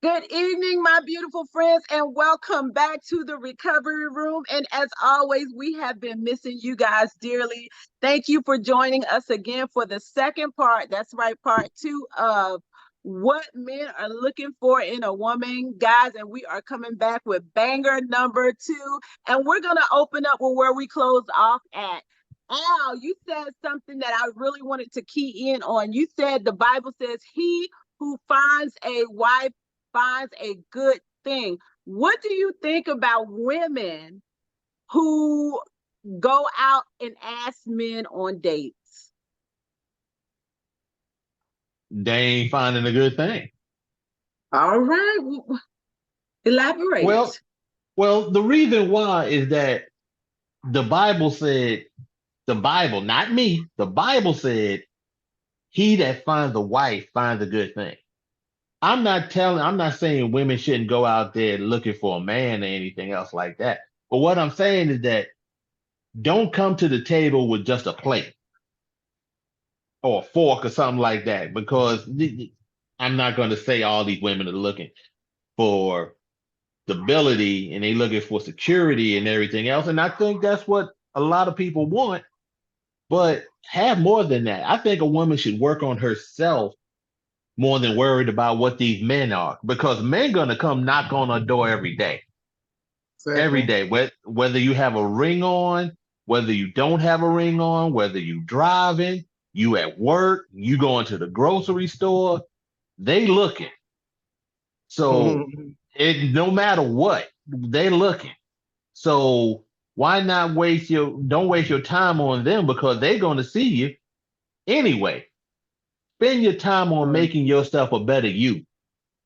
Good evening, my beautiful friends, and welcome back to the recovery room. And as always, we have been missing you guys dearly. Thank you for joining us again for the second part. That's right, part two of what men are looking for in a woman, guys. And we are coming back with banger number two. And we're going to open up with where we closed off at. Al, you said something that I really wanted to key in on. You said the Bible says, He who finds a wife finds a good thing. What do you think about women who go out and ask men on dates? They ain't finding a good thing. All right, elaborate. Well, well, the reason why is that the Bible said, the Bible, not me, the Bible said, he that finds a wife finds a good thing. I'm not saying women shouldn't go out there looking for a man or anything else like that. But what I'm saying is that don't come to the table with just a plate or a fork or something like that, because I'm not going to say all these women are looking for stability and they looking for security and everything else. And I think that's what a lot of people want, but have more than that. I think a woman should work on herself more than worried about what these men are, because men gonna come knock on her door every day. Every Exactly. day. Whether you have a ring on, whether you don't have a ring on, whether you driving, you at work, you going to the grocery store, they looking. So it no matter what, they looking. So why not don't waste your time on them, because they're gonna see you anyway. Spend your time on making yourself a better you.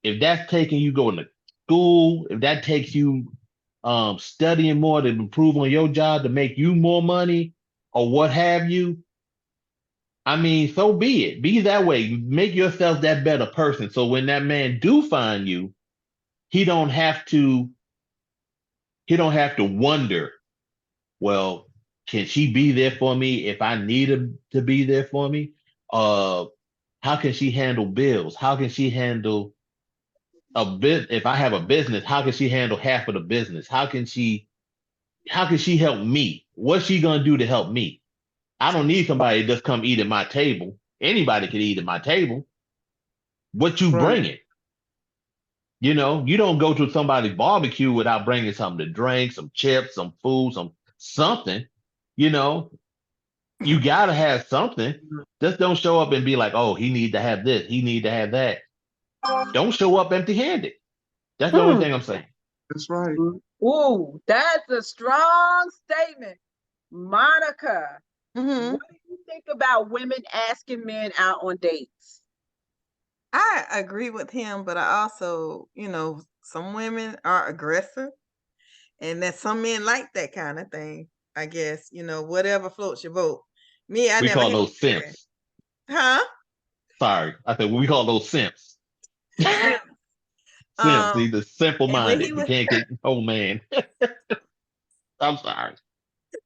If that's taking you going to school, if that takes you studying more to improve on your job to make you more money or what have you, I mean, so be it. Be that way. Make yourself that better person. So when that man do find you, he don't have to he don't have to wonder, well, can she be there for me if I need her to be there for me? Uh, how can she handle bills? How can she handle a bit? If I have a business, how can she handle half of the business? How can she help me? What's she gonna do to help me? I don't need somebody to just come eat at my table. Anybody can eat at my table. What you Right. bringing? You don't go to somebody's barbecue without bringing something to drink, some chips, some food, something. You know, you gotta have something. Just don't show up and be like, oh, he need to have this, he need to have that. Don't show up empty-handed. That's the only Hmm. thing I'm saying. That's right. Ooh, that's a strong statement. Monica, Hmm. what do you think about women asking men out on dates? I agree with him, but I also, some women are aggressive and that some men like that kind of thing. I guess, whatever floats your boat. Me, I We never call had those that. simps. Huh? Sorry, I said we call those simps. Sim. Simps. Um, He's the simple and when he minded. He was can't get. Oh man, I'm sorry.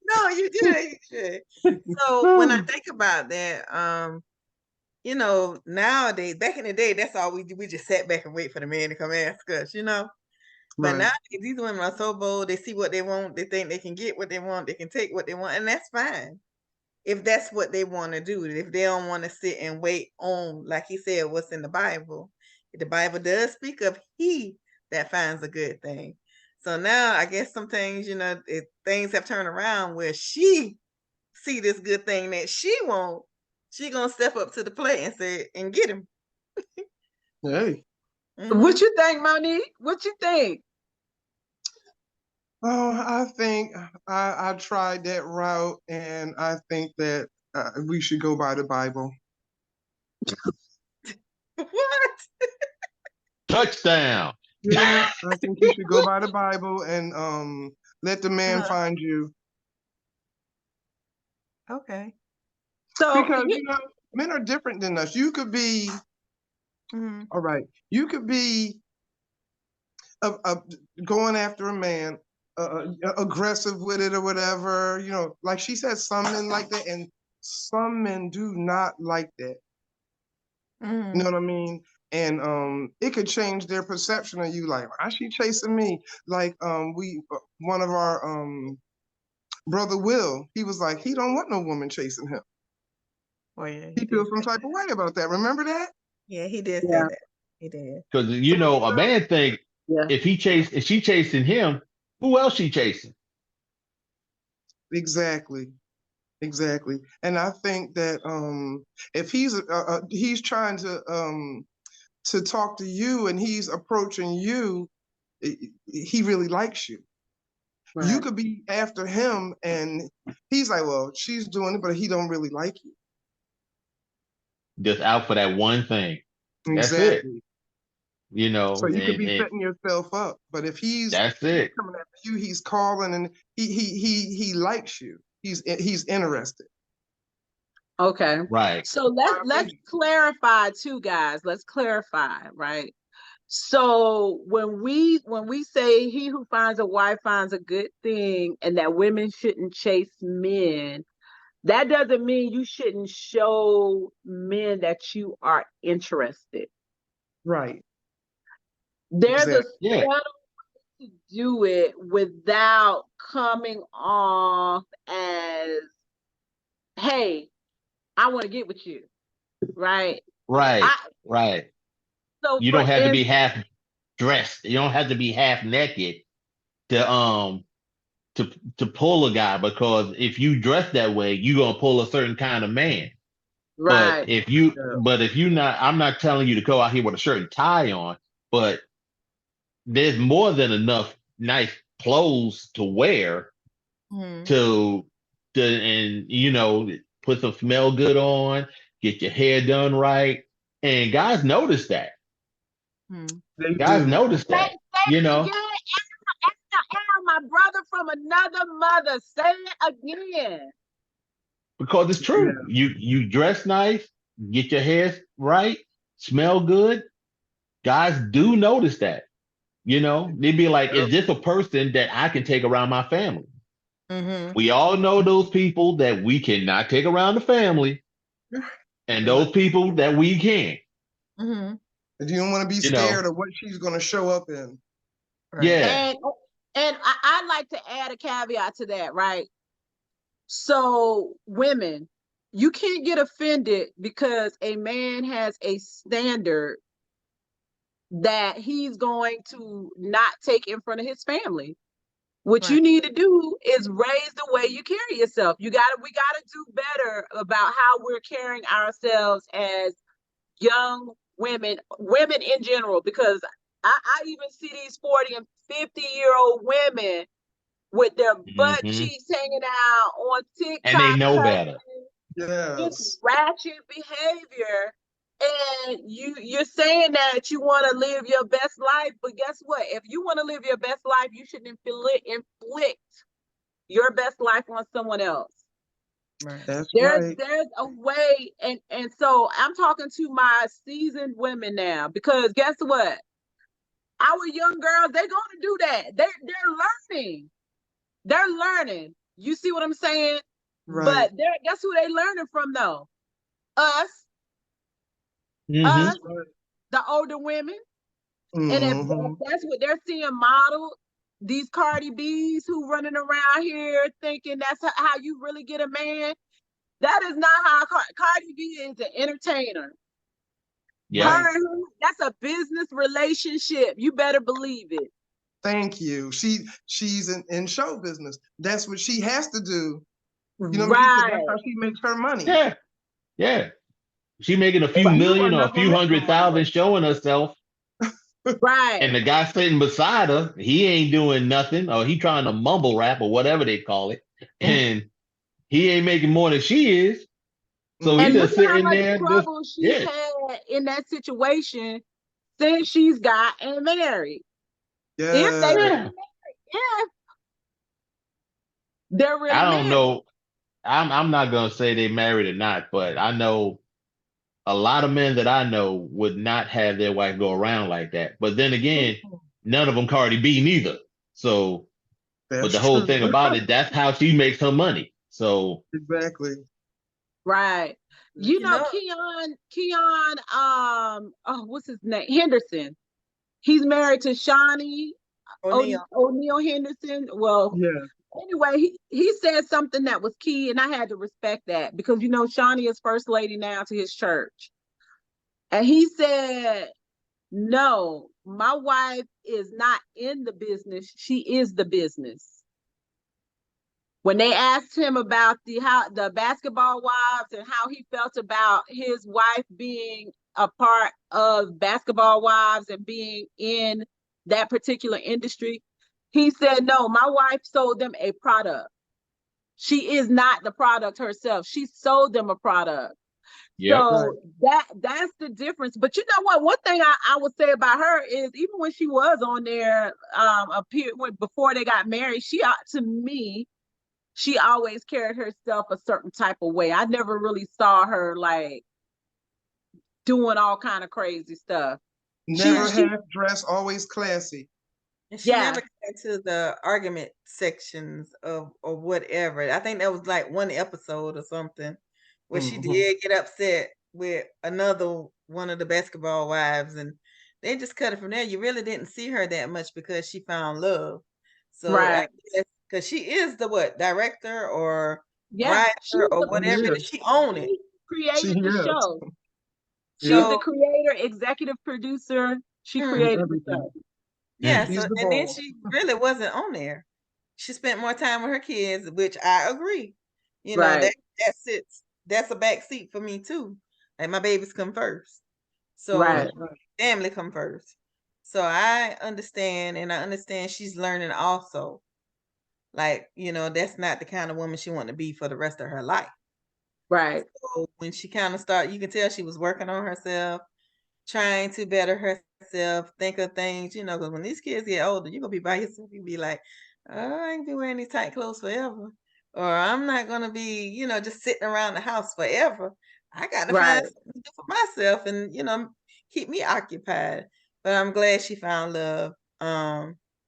no, you did, you should. So when I think about that, nowadays, back in the day, that's all we do. We just sat back and wait for the man to come ask us. But Right. nowadays, these women are so bold. They see what they want. They think they can get what they want. They can take what they want, and that's fine if that's what they want to do. If they don't want to sit and wait on, like he said, what's in the Bible. The Bible does speak of he that finds a good thing. So now I guess some things, things have turned around where she see this good thing that she want, she gonna step up to the plate and say and get him. Hey. What Hmm. you think, Monique? What you think? Oh, I think I tried that route, and I think that we should go by the Bible. What? Touchdown. Yeah, I think you should go by the Bible and let the man Uh-huh. find you, Okay. So, because men are different than us. You could be Hmm. all right. You could be uh, going after a man, aggressive with it or whatever. Like she said, some men like that, and some men do not like that. Mhm. You know what I mean? And it could change their perception of you. Like, why she chasing me? Like, one of our brother Will, he was like, he don't want no woman chasing him. Oh yeah, He he did feels some say type that. of way about that. Remember that? Yeah, he did say Yeah, that. He did. Because So, a man think yeah. if she chasing him, who else she chasing? exactly. Exactly. And I think that if he's trying to talk to you and he's approaching you, he really likes you. You Right. could be after him and he's like, well, she's doing it, but he don't really like you. Just out for that one thing. That's it. Exactly. You So know, you could be and setting yourself up. But if he's that's it. coming after you, he's calling and he likes you. He's interested. Okay. Right. So let's clarify too, guys. Let's clarify, right? So when we say he who finds a wife finds a good thing and that women shouldn't chase men, that doesn't mean you shouldn't show men that you are interested. Right. There's a Exactly. Yeah. subtle way to do it without coming off as, hey, I want to get with you, right? Right. I Right. so You for don't have to be instance, half dressed. You don't have to be half naked to to pull a guy, because if you dress that way, you're gonna pull a certain kind of man. right. But if you not, I'm not telling you to go out here with a shirt and tie on, but there's more than enough nice clothes to wear Mhm. and put some smell good on, get your hair done right, and guys notice that. Mhm. They Guys do. notice Say, that. say You it know, again. My brother from another mother. Say it again. because it's true. Yeah. You dress nice, get your hair right, smell good. Guys do notice that. They'd be like, Yep. is this a person that I can take around my family? Mhm. We all know those people that we cannot take around the family, and those people that we can. Mhm. You don't want to be You know, scared of what she's going to show up in. Right. yeah, And I'd like to add a caveat to that, right? So women, you can't get offended because a man has a standard that he's going to not take in front of his family. What Right. you need to do is raise the way you carry yourself. We gotta do better about how we're carrying ourselves as young women in general, because I even see these 40 and 50-year-old women with their butt hmm cheeks hanging out on and they TikTok, know better. just Yes. ratchet behavior. And you're saying that you want to live your best life, but guess what? If you want to live your best life, you shouldn't inflict your best life on someone else. Right. That's There's right. there's a way, and so I'm talking to my seasoned women now, because guess what? Our young girls, they're gonna do that. They're learning. They're learning. You see what I'm saying? Right. But guess who they learning from though? Us, hmm us, That's right. the older women. And if Hmm. that's what they're seeing modeled, these Cardi B's who running around here thinking that's how you really get a man, that is not how Cardi B is an entertainer. Yeah, Right. That's a business relationship. You better believe it. Thank you. She's in show business. That's what she has to do. You know what I mean? Because that's Right. how she makes her money. yeah, yeah. She making a few And you are million or a not few gonna make no money like 100,000 showing herself, and Right. the guy sitting beside her, he ain't doing nothing, or he trying to mumble rap or whatever they call it, that. and he ain't making more than she is. So he And Mhm. look just at how sitting much there, just trouble she's yeah. had in that situation since she's gotten married. If they Yeah. really, Yeah. if they're really I don't married. know. I'm not gonna say they married or not, but I know a lot of men that I know would not have their wife go around like that. But then again, none of them Cardi B neither. So, but That's the whole true. thing about it, that's how she makes her money. So Exactly. Right. You You know, know, what's his name? Henderson. He's married to Shawnee O'Neal. O'Neal Henderson. Well, Yeah. anyway, he said something that was key, and I had to respect that because you know Shawnee is first lady now to his church, and he said, "No, my wife is not in the business; she is the business." When they asked him about the basketball wives and how he felt about his wife being a part of basketball wives and being in that particular industry, he said, "No, my wife sold them a product. She is not the product herself. She sold them a product." Yep. So that's the difference. But you know what? One thing I would say about her is even when she was on there, before they got married, to me, she always carried herself a certain type of way. I never really saw her like doing all kind of crazy stuff. Never She half dressed, always classy. And she yeah, never got into the argument sections of or whatever. I think that was like one episode or something where she Mhm. did get upset with another one of the basketball wives, and they just cut it from there. You really didn't see her that much because she found love. So I right. guess because she is the what director or Yeah, writer or She whatever it is, is. she own it. she She created the is. show. She's Yep. the So creator, executive producer. She mhm. created the Everything. show. Yeah, Mm. She's so the and then boss. she really wasn't on there. She spent more time with her kids, which I agree. You know, Right, that's a back seat for me too. Like my babies come first. right, So family come first. So I understand and I understand she's learning also. Like, that's not the kind of woman she want to be for the rest of her life. right, So when she kind of started, you can tell she was working on herself, trying to better herself, think of things, because when these kids get older, you're gonna be by yourself. You be like, oh, I ain't gonna be wearing these tight clothes forever. Or I'm not gonna be, just sitting around the house forever. I gotta find right, something to do for myself and, keep me occupied. But I'm glad she found love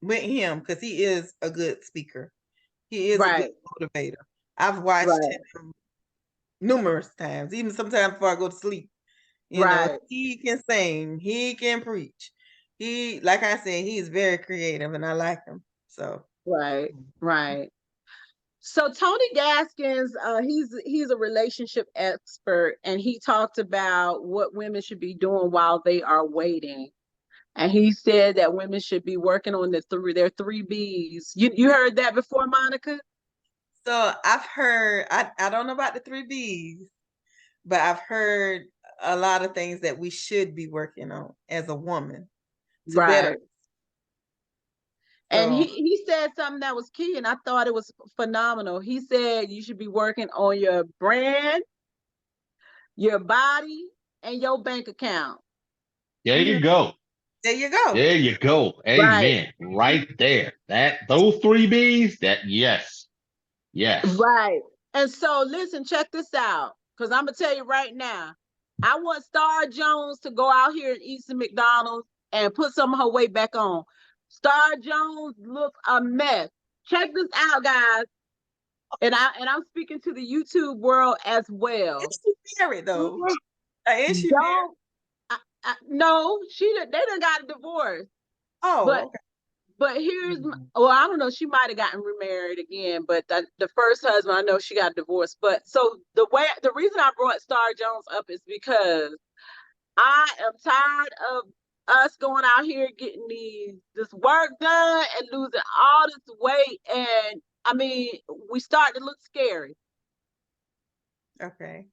with him because he is a good speaker. He is a good right, motivator. I've watched right, him numerous times, even sometimes before I go to sleep. right, He can sing, he can preach. Like I said, he's very creative and I like him. So, right, right. So Tony Gaskins, he's a relationship expert, and he talked about what women should be doing while they are waiting. And he said that women should be working on their three B's. You heard that before, Monica? I've heard, I don't know about the three B's, but I've heard a lot of things that we should be working on as a woman to better. Right. And So, he said something that was key, and I thought it was phenomenal. He said you should be working on your brand, your body, and your bank account. There mhm, you go. there you go. There you go. Right. Amen. Right there. Those three B's, yes. Yes. Right. And so listen, check this out. Because I'm gonna tell you right now, I want Star Jones to go out here and eat some McDonald's and put some of her weight back on. Star Jones looks a mess. Check this out, guys. And I'm speaking to the YouTube world as well. Is she married though? Is she married? Don't no, they done got a divorce. Oh, But okay. But well, I don't know. She might have gotten remarried again, but the first husband, I know she got divorced. But so the reason I brought Star Jones up is because I am tired of us going out here getting this work done and losing all this weight. And I mean, we start to look scary. Okay.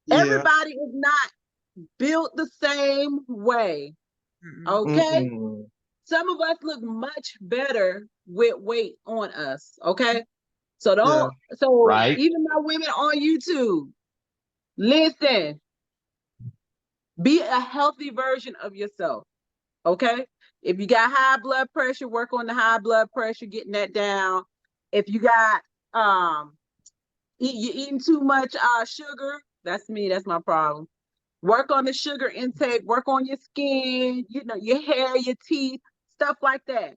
Yeah. Everybody is not built the same way. Mm-mm. Okay. Mm-mm. Some of us look much better with weight on us. Okay. So Yeah. Right. even my women on YouTube, listen, be a healthy version of yourself. Okay. If you got high blood pressure, work on the high blood pressure, getting that down. If you got you're eating too much sugar, that's me, that's my problem. Work on the sugar intake, work on your skin, your hair, your teeth, stuff like that.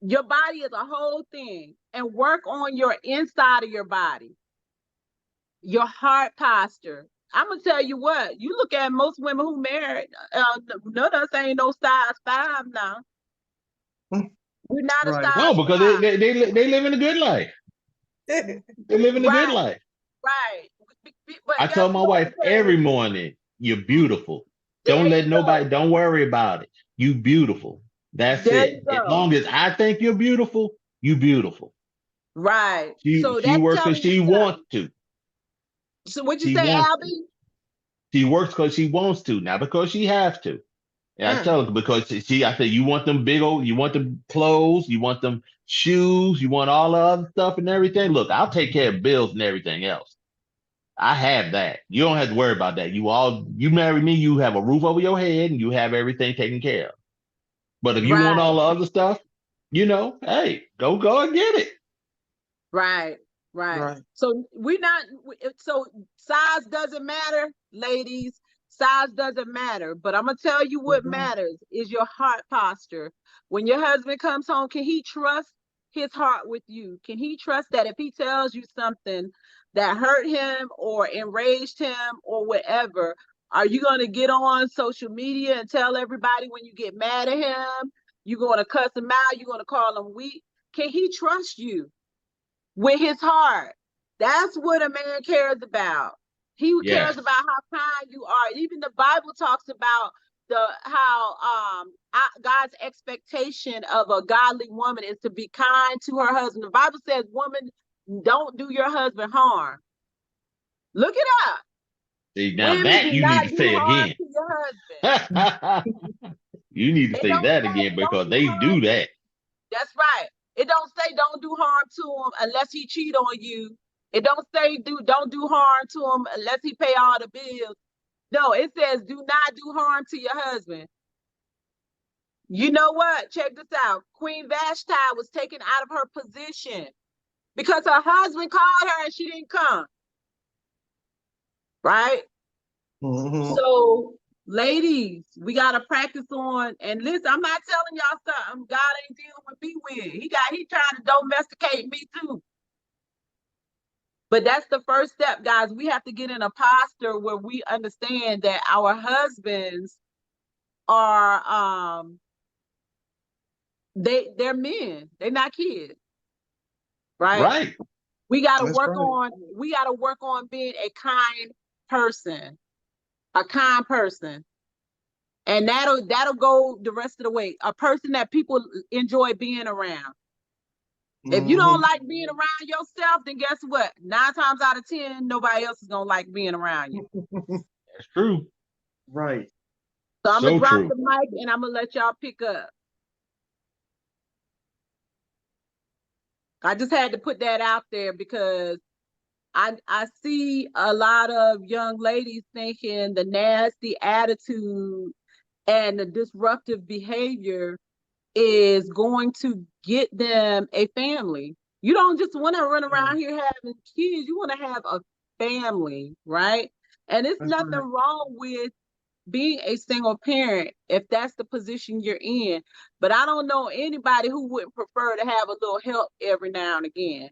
Your body is a whole thing, and work on your inside of your body. your heart posture. I'm gonna tell you what. You look at most women who married. None of us ain't no size 5 now. We're not a Right. No, size because 5. they live in a good life. They live in a good Right, life. right. But I guess tell my what? wife every morning, "You're beautiful. There Don't you let nobody. go. Don't worry about it. You beautiful. That's There you it. As go. long as I think you're beautiful, you beautiful." Right. She So she that's works because telling you she wants something. to. So what you She say, wants to. Albie? She works because she wants to, not because she has to. And I Mm. tell her because I say, you want them big old, you want them clothes, you want them shoes, you want all the other stuff and everything. Look, I'll take care of bills and everything else. I have that. You don't have to worry about that. You marry me, you have a roof over your head and you have everything taken care of. But if you want Right, all the other stuff, hey, go and get it. right, right. Right. So we're not. So size doesn't matter, ladies. Size doesn't matter. But I'm gonna tell you what Mhm. matters is your heart posture. When your husband comes home, can he trust his heart with you? Can he trust that if he tells you something that hurt him or enraged him or whatever, are you gonna get on social media and tell everybody when you get mad at him? You're gonna cuss him out. You're gonna call him weak. Can he trust you with his heart? That's what a man cares about. He cares Yes. about how kind you are. Even the Bible talks about the how God's expectation of a godly woman is to be kind to her husband. The Bible says, "Woman, don't do your husband harm." Look it up. See, now Women, that do you need not to do say harm again. to your husband. You need to It say don't that say again don't because do they harm. do that. That's right. It don't say don't do harm to him unless he cheat on you. It don't say don't do harm to him unless he pay all the bills. No, it says do not do harm to your husband. You know what? Check this out. Queen Vashti was taken out of her position because her husband called her and she didn't come. Right? Mhm. So, ladies, we gotta practice on. And listen, I'm not telling y'all something God ain't dealing with me with. He trying to domesticate me too. But that's the first step, guys. We have to get in a posture where we understand that our husbands are they're men. They're not kids, right? Right. We gotta That's work right. on we gotta work on being a kind person, a kind person. And that'll go the rest of the way. A person that people enjoy being around. If you don't Mhm. like being around yourself, then guess what? 9 times out of 10, nobody else is gonna like being around you. That's true. Right. So I'm gonna So drop true. the mic and I'm gonna let y'all pick up. I just had to put that out there because I see a lot of young ladies thinking the nasty attitude and the disruptive behavior is going to get them a family. You don't just want to run around here having kids. You want to have a family, right? And it's That's nothing right. wrong with being a single parent if that's the position you're in. But I don't know anybody who wouldn't prefer to have a little help every now and again.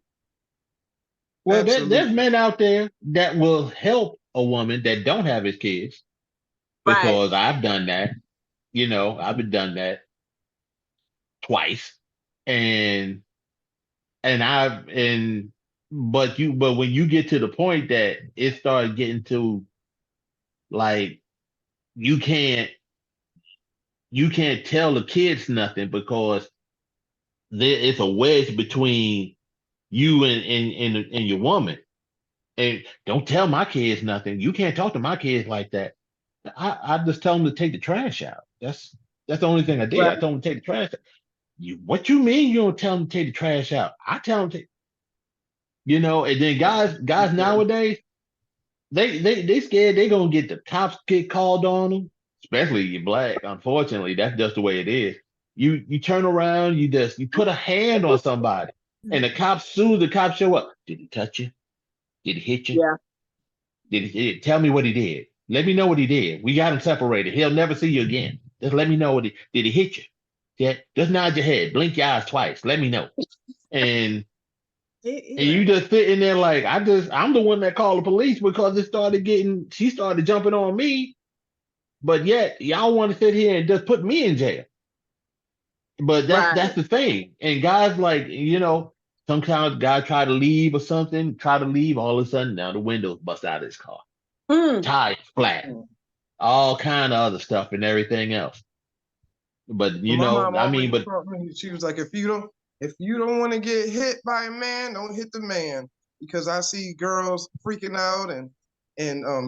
Well, there's Absolutely. men out there that will help a woman that don't have his kids Right. because I've done that. I've done that twice, and I've and but when you get to the point that it started getting to like you can't you can't tell the kids nothing because it's a wedge between you and your woman. And don't tell my kids nothing. You can't talk to my kids like that. I just tell them to take the trash out. That's the only thing I did. Right. I told them to take the trash out. What you mean you don't tell them to take the trash out? I tell them to, and then guys Okay. nowadays, they scared they gonna get the cops get called on them, especially if you're black. Unfortunately, that's just the way it is. You turn around, you put a hand on somebody, and the cops soon as the cops show up, did he touch you? Did he hit you? Yeah. Tell me what he did? Let me know what he did. We got him separated. He'll never see you again. Just let me know did he hit you? Yeah, just nod your head, blink your eyes twice. Let me know. And And you just sitting there like, I'm the one that called the police because she started jumping on me. But yet y'all want to sit here and just put me in jail. But that's Right. the thing. And guys like, sometimes guys try to leave or something, all of a sudden now the windows bust out of his car. Mm. Tires flat, all kind of other stuff and everything else. But My mom I always mean, but taught me, she was like, if you don't want to get hit by a man, don't hit the man. Because I see girls freaking out and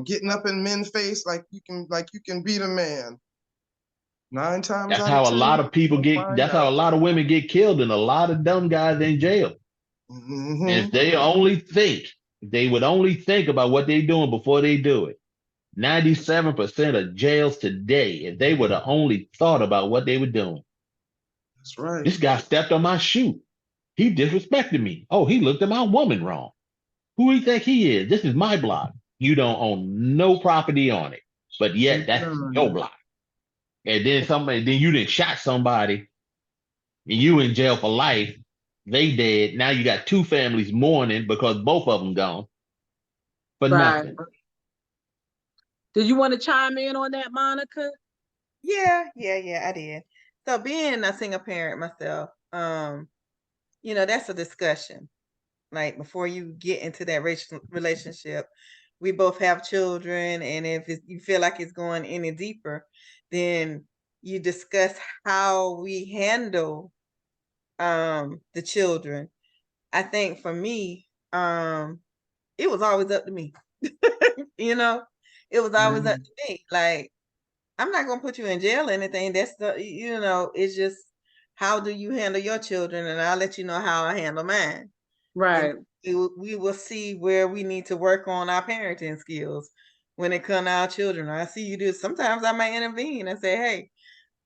getting up in men's face like you can beat a man. 9 times that's out of how a 10, lot of people you'll get, find that's how a out. lot of women get killed and a lot of dumb guys in jail. Mm-hmm. If they would only think about what they're doing before they do it. 97% of jails today, if they would have only thought about what they were doing. That's right. This guy stepped on my shoe. He disrespected me. Oh, he looked at my woman wrong. Who do you think he is? This is my block. You don't own no property on it, but yet that's your None. block. And then you didn't shot somebody and you in jail for life. They dead. Now you got 2 families mourning because both of them gone for Right. nothing. Did you want to chime in on that, Monica? Yeah, I did. So being a single parent myself, that's a discussion. Like before you get into that relationship, we both have children, and if you feel like it's going any deeper, then you discuss how we handle the children. I think for me, it was always up to me. It was always up to me. Like, I'm not gonna put you in jail or anything. That's it's just how do you handle your children, and I'll let you know how I handle mine. Right. And we will see where we need to work on our parenting skills when it comes to our children. I see you do. Sometimes I might intervene and say, "Hey,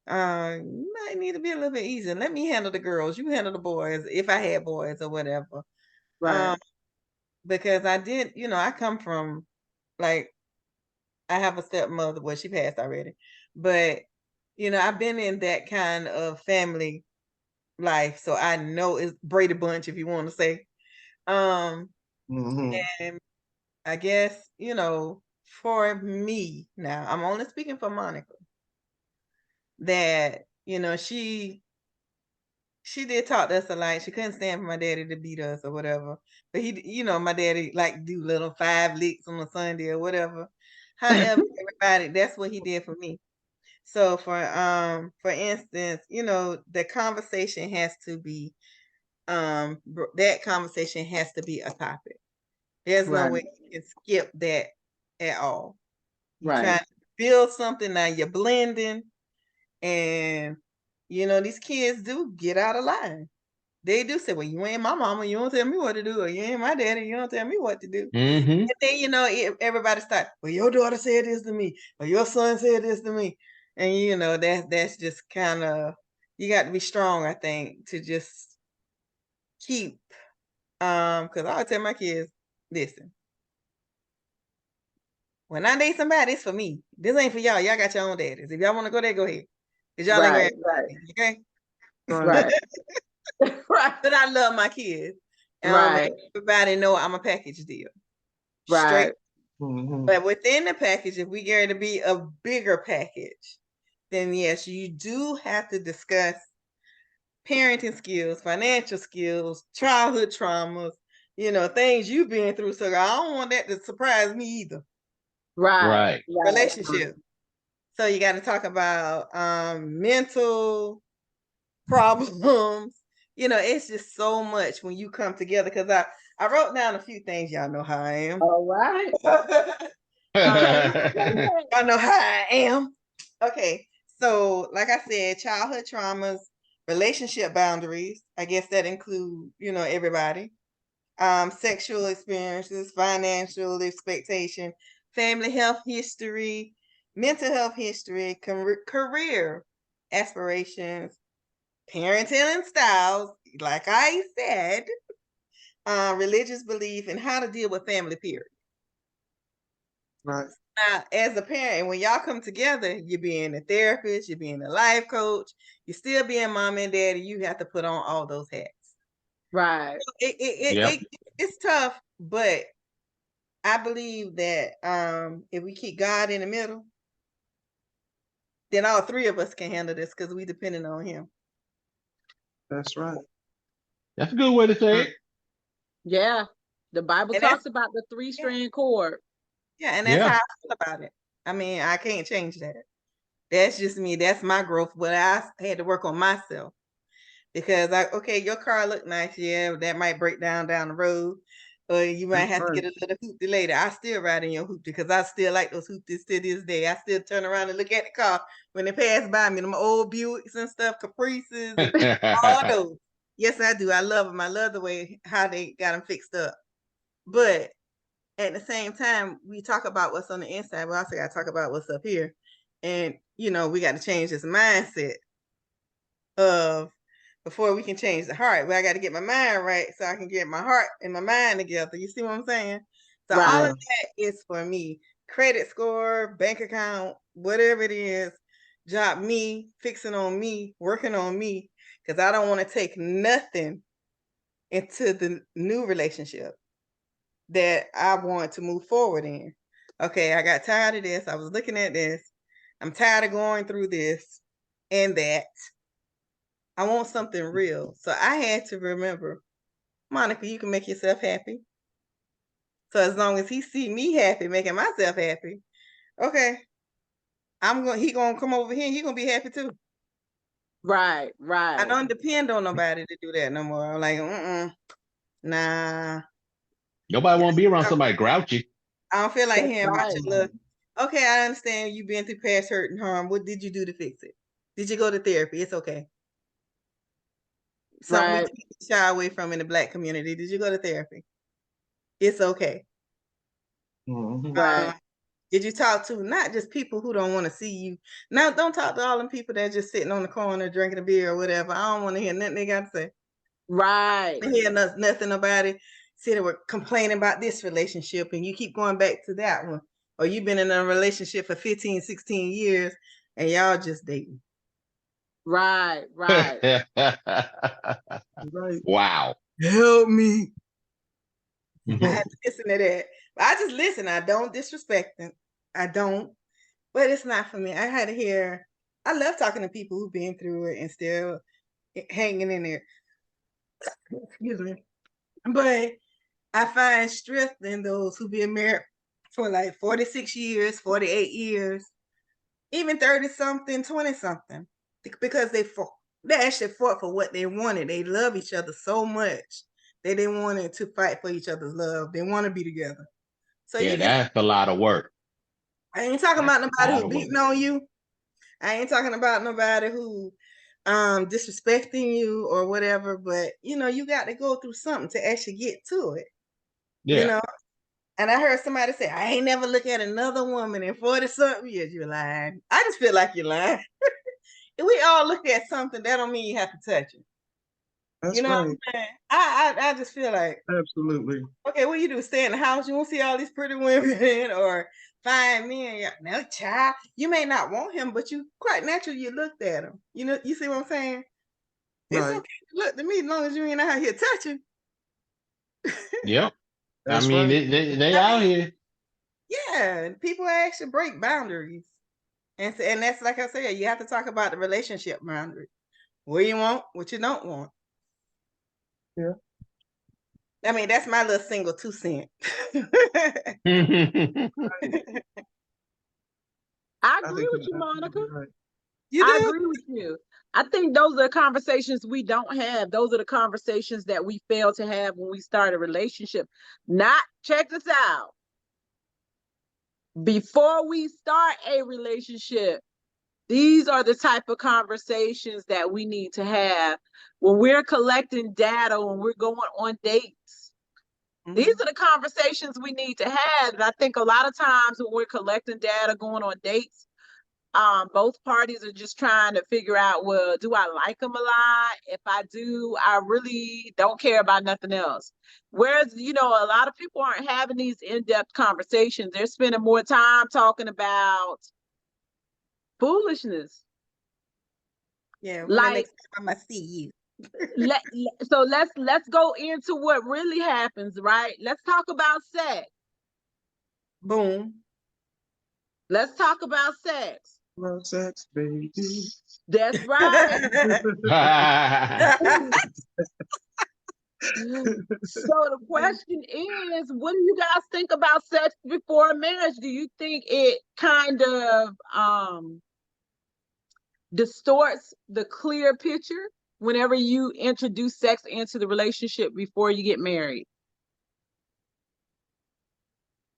you might need to be a little bit easier. Let me handle the girls. You handle the boys, if I had boys or whatever." Right. Because I did, I come from, like, I have a stepmother. Well, she passed already, but I've been in that kind of family life, so I know it's Brady Bunch, if you want to say. Um, Mm-hmm. and I guess, for me now, I'm only speaking for Monica, that, she did talk to us a lot. She couldn't stand for my daddy to beat us or whatever. But my daddy like do little 5 licks on a Sunday or whatever. However, everybody, that's what he did for me. So for instance, the conversation has to be that conversation has to be a topic. There's no Right. way you can skip that at all. You Right. trying to build something, now you're blending, and these kids do get out of line. They do say, "Well, you ain't my mama, you don't tell me what to do, or you ain't my daddy, you don't tell me what to do." Mm-hmm. And then everybody start, "Well, your daughter said this to me, or your son said this to me," and that's just kind of, you got to be strong, I think, to just keep, because I tell my kids, listen, when I date somebody, it's for me. This ain't for y'all. Y'all got your own daddies. If y'all want to go there, go ahead. Because y'all ain't Right. gonna Right. have okay? Right. Right. But I love my kids. Right. Everybody know I'm a package deal. Right. Straight. Mm-hmm. But within the package, if we get to be a bigger package, then yes, you do have to discuss parenting skills, financial skills, childhood traumas, things you've been through. So I don't want that to surprise me either. Right. Right. Right. Relationship. So you got to talk about mental problems. It's just so much when you come together. Because I wrote down a few things. Y'all know how I am. All right. Okay. Y'all know how I am. Okay. So, like I said, childhood traumas, relationship boundaries. I guess that include, everybody. Sexual experiences, financial expectation, family health history, mental health history, career aspirations, parenting and styles, like I said, religious belief, and how to deal with family, period. Right. Now, as a parent, when y'all come together, you're being a therapist, you're being a life coach, you're still being mom and daddy. You have to put on all those hats. Right. Yep. It's tough, but I believe that if we keep God in the middle, then all three of us can handle this because we depending on him. That's right. That's a good way to say it. Yeah. The Bible And that's talks about the three-strand cord. yeah, and that's Yeah. how I feel about it. I mean, I can't change that. That's just me. That's my growth. But I had to work on myself because okay, your car look nice, yeah, that might break down the road, or you might That's have to right. get a little hoopty later. I still ride in your hoopty because I still like those hoopties to this day. I still turn around and look at the car when they pass by me, them old Buicks and stuff, Caprices, and all those. Yes, I do. I love them. I love the way how they got them fixed up. But at the same time, we talk about what's on the inside. We also got to talk about what's up here. And, we got to change this mindset of before we can change the heart. Well, I got to get my mind right so I can get my heart and my mind together. You see what I'm saying? So all Right. of that is for me. Credit score, bank account, whatever it is, job me, fixing on me, working on me, because I don't want to take nothing into the new relationship that I want to move forward in. Okay, I got tired of this. I was looking at this. I'm tired of going through this and that. I want something real. So I had to remember, Monica, you can make yourself happy. So as long as he see me happy, making myself happy, okay, he gonna come over here and he gonna be happy too. Right. I Right. don't depend on nobody to do that no more. I'm like, nah. Nobody want to be around somebody grouchy. I don't feel like That's hearing about right. your look. Okay, I understand you've been through past hurt and harm. What did you do to fix it? Did you go to therapy? It's okay. Something we Right. tend to shy away from in the Black community. Did you go to therapy? It's okay. Mhm. Right. Did you talk to not just people who don't want to see you? Now, don't talk to all them people that just sitting on the corner drinking a beer or whatever. I don't want to hear nothing they got to say. Right. I hear nothing about it. See, they were complaining about this relationship and you keep going back to that one. Or you've been in a relationship for 15, 16 years and y'all just dating. Right. Right. Right. Wow. Help me. I Mhm. had to listen to that. But I just listen. I don't disrespect them. I don't. But it's not for me. I had to hear. I love talking to people who've been through it and still hanging in there. Excuse me. But I find strength in those who've been married for like 46 years, 48 years, even 30 something, 20 something, because they fought. They actually fought for what they wanted. They love each other so much that they wanted to fight for each other's love. They want to be together. So Yeah, you can. that's a lot of work. I ain't talking That's about a nobody lot who of work. beating on you. I ain't talking about nobody who disrespecting you or whatever, but you got to go through something to actually get to it. Yeah. And I heard somebody say, I ain't never look at another woman in 40-something years. You're lying. I just feel like you're lying. If we all look at something, that don't mean you have to touch it. That's You know what right. I'm saying? I just feel like, Absolutely. okay, what you do? Stay in the house. You won't see all these pretty women or fine men. Yeah, no, child. You may not want him, but you quite naturally you looked at him. You see what I'm saying? It's Right. okay to look to me as long as you ain't out here touching. Yep. I That's mean, right. they I out mean, here. yeah, people actually break boundaries. And that's like I said, you have to talk about the relationship boundary. What you want, what you don't want. Yeah. I mean, that's my little single 2 cents. I I agree think with you're you, Monica. absolutely right. You I do? agree with you. I think those are the conversations we don't have. Those are the conversations that we fail to have when we start a relationship. Not, check this out. Before we start a relationship, these are the type of conversations that we need to have when we're collecting data, when we're going on dates. These are the conversations we need to have. And I think a lot of times when we're collecting data, going on dates, both parties are just trying to figure out, well, do I like them a lot? If I do, I really don't care about nothing else. Whereas, a lot of people aren't having these in-depth conversations. They're spending more time talking about foolishness. Yeah, when the Like, next time I see you. So let's go into what really happens, right? Let's talk about sex. Boom. Let's talk about sex. Love sex, baby. That's right. So the question is, what do you guys think about sex before marriage? Do you think it kind of distorts the clear picture whenever you introduce sex into the relationship before you get married?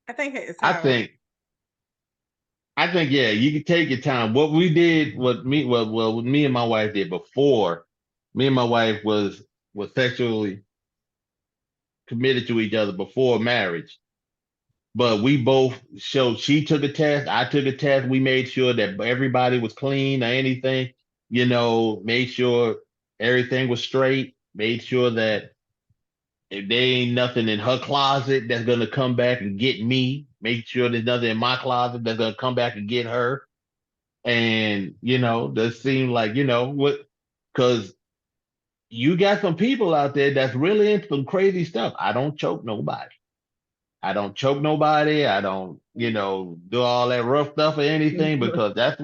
I think it's I hard. think yeah, you can take your time. What we did, what me and my wife did before, me and my wife was sexually committed to each other before marriage. But we both showed, she took a test, I took a test. We made sure that everybody was clean or anything, made sure everything was straight, made sure that if there ain't nothing in her closet that's gonna come back and get me, make sure there's nothing in my closet that's gonna come back and get her. And that seemed like, what, because you got some people out there that's really into some crazy stuff. I don't choke nobody. I don't choke nobody. I don't, do all that rough stuff or anything, because that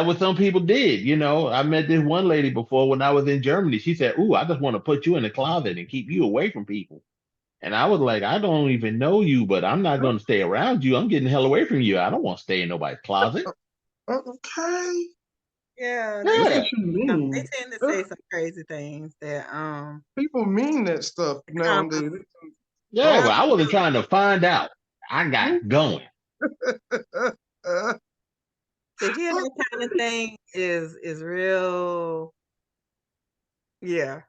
what some people did. I met this one lady before when I was in Germany. She said, "Ooh, I just want to put you in the closet and keep you away from people." And I was like, "I don't even know you, but I'm not going to stay around you. I'm getting the hell away from you. I don't want to stay in nobody's closet." Okay. Yeah, What Yeah. you mean? they tend to say some crazy things that People mean that stuff nowadays. Yeah, well, I wasn't trying to find out. I got going. to hear that kind of thing is real. Yeah,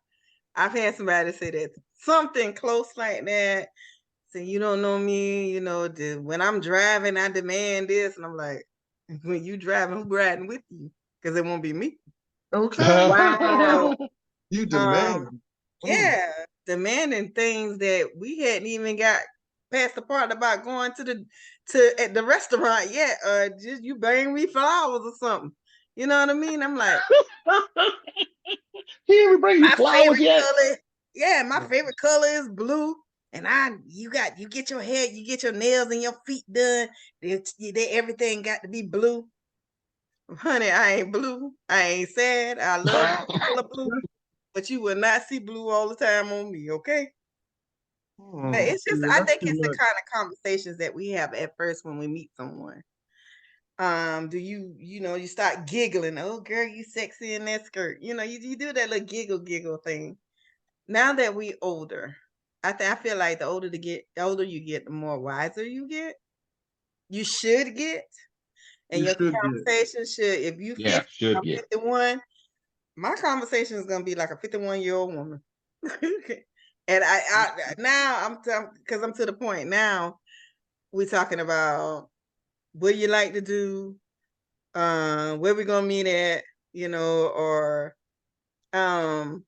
I've had somebody say that something close like that. Say, you don't know me, when I'm driving, I demand this, and I'm like, when you driving, who riding with you? Because it won't be me. Okay. Wow. You demand. Yeah, demanding things that we hadn't even got past the part about going at the restaurant yet, or just you bring me flowers or something. You know what I mean? I'm like, He ever bring you my flowers favorite yet? color. Yeah, my favorite color is blue. And you get your hair, you get your nails and your feet done. Everything got to be blue. Honey, I ain't blue. I ain't sad. I love the color blue, but you will not see blue all the time on me, okay? But it's just, I think it's the kind of conversations that we have at first when we meet someone. Do you start giggling? Oh, girl, you sexy in that skirt. You do that little giggle thing. Now that we older, I feel like the older you get, the more wiser you get. You should get, and You your should get. conversation should. If you 50, Yeah, should I'm get. 51, my conversation is gonna be like a 51-year-old woman. And I now because I'm to the point now. We're talking about what you like to do, where we're gonna meet at, or I'm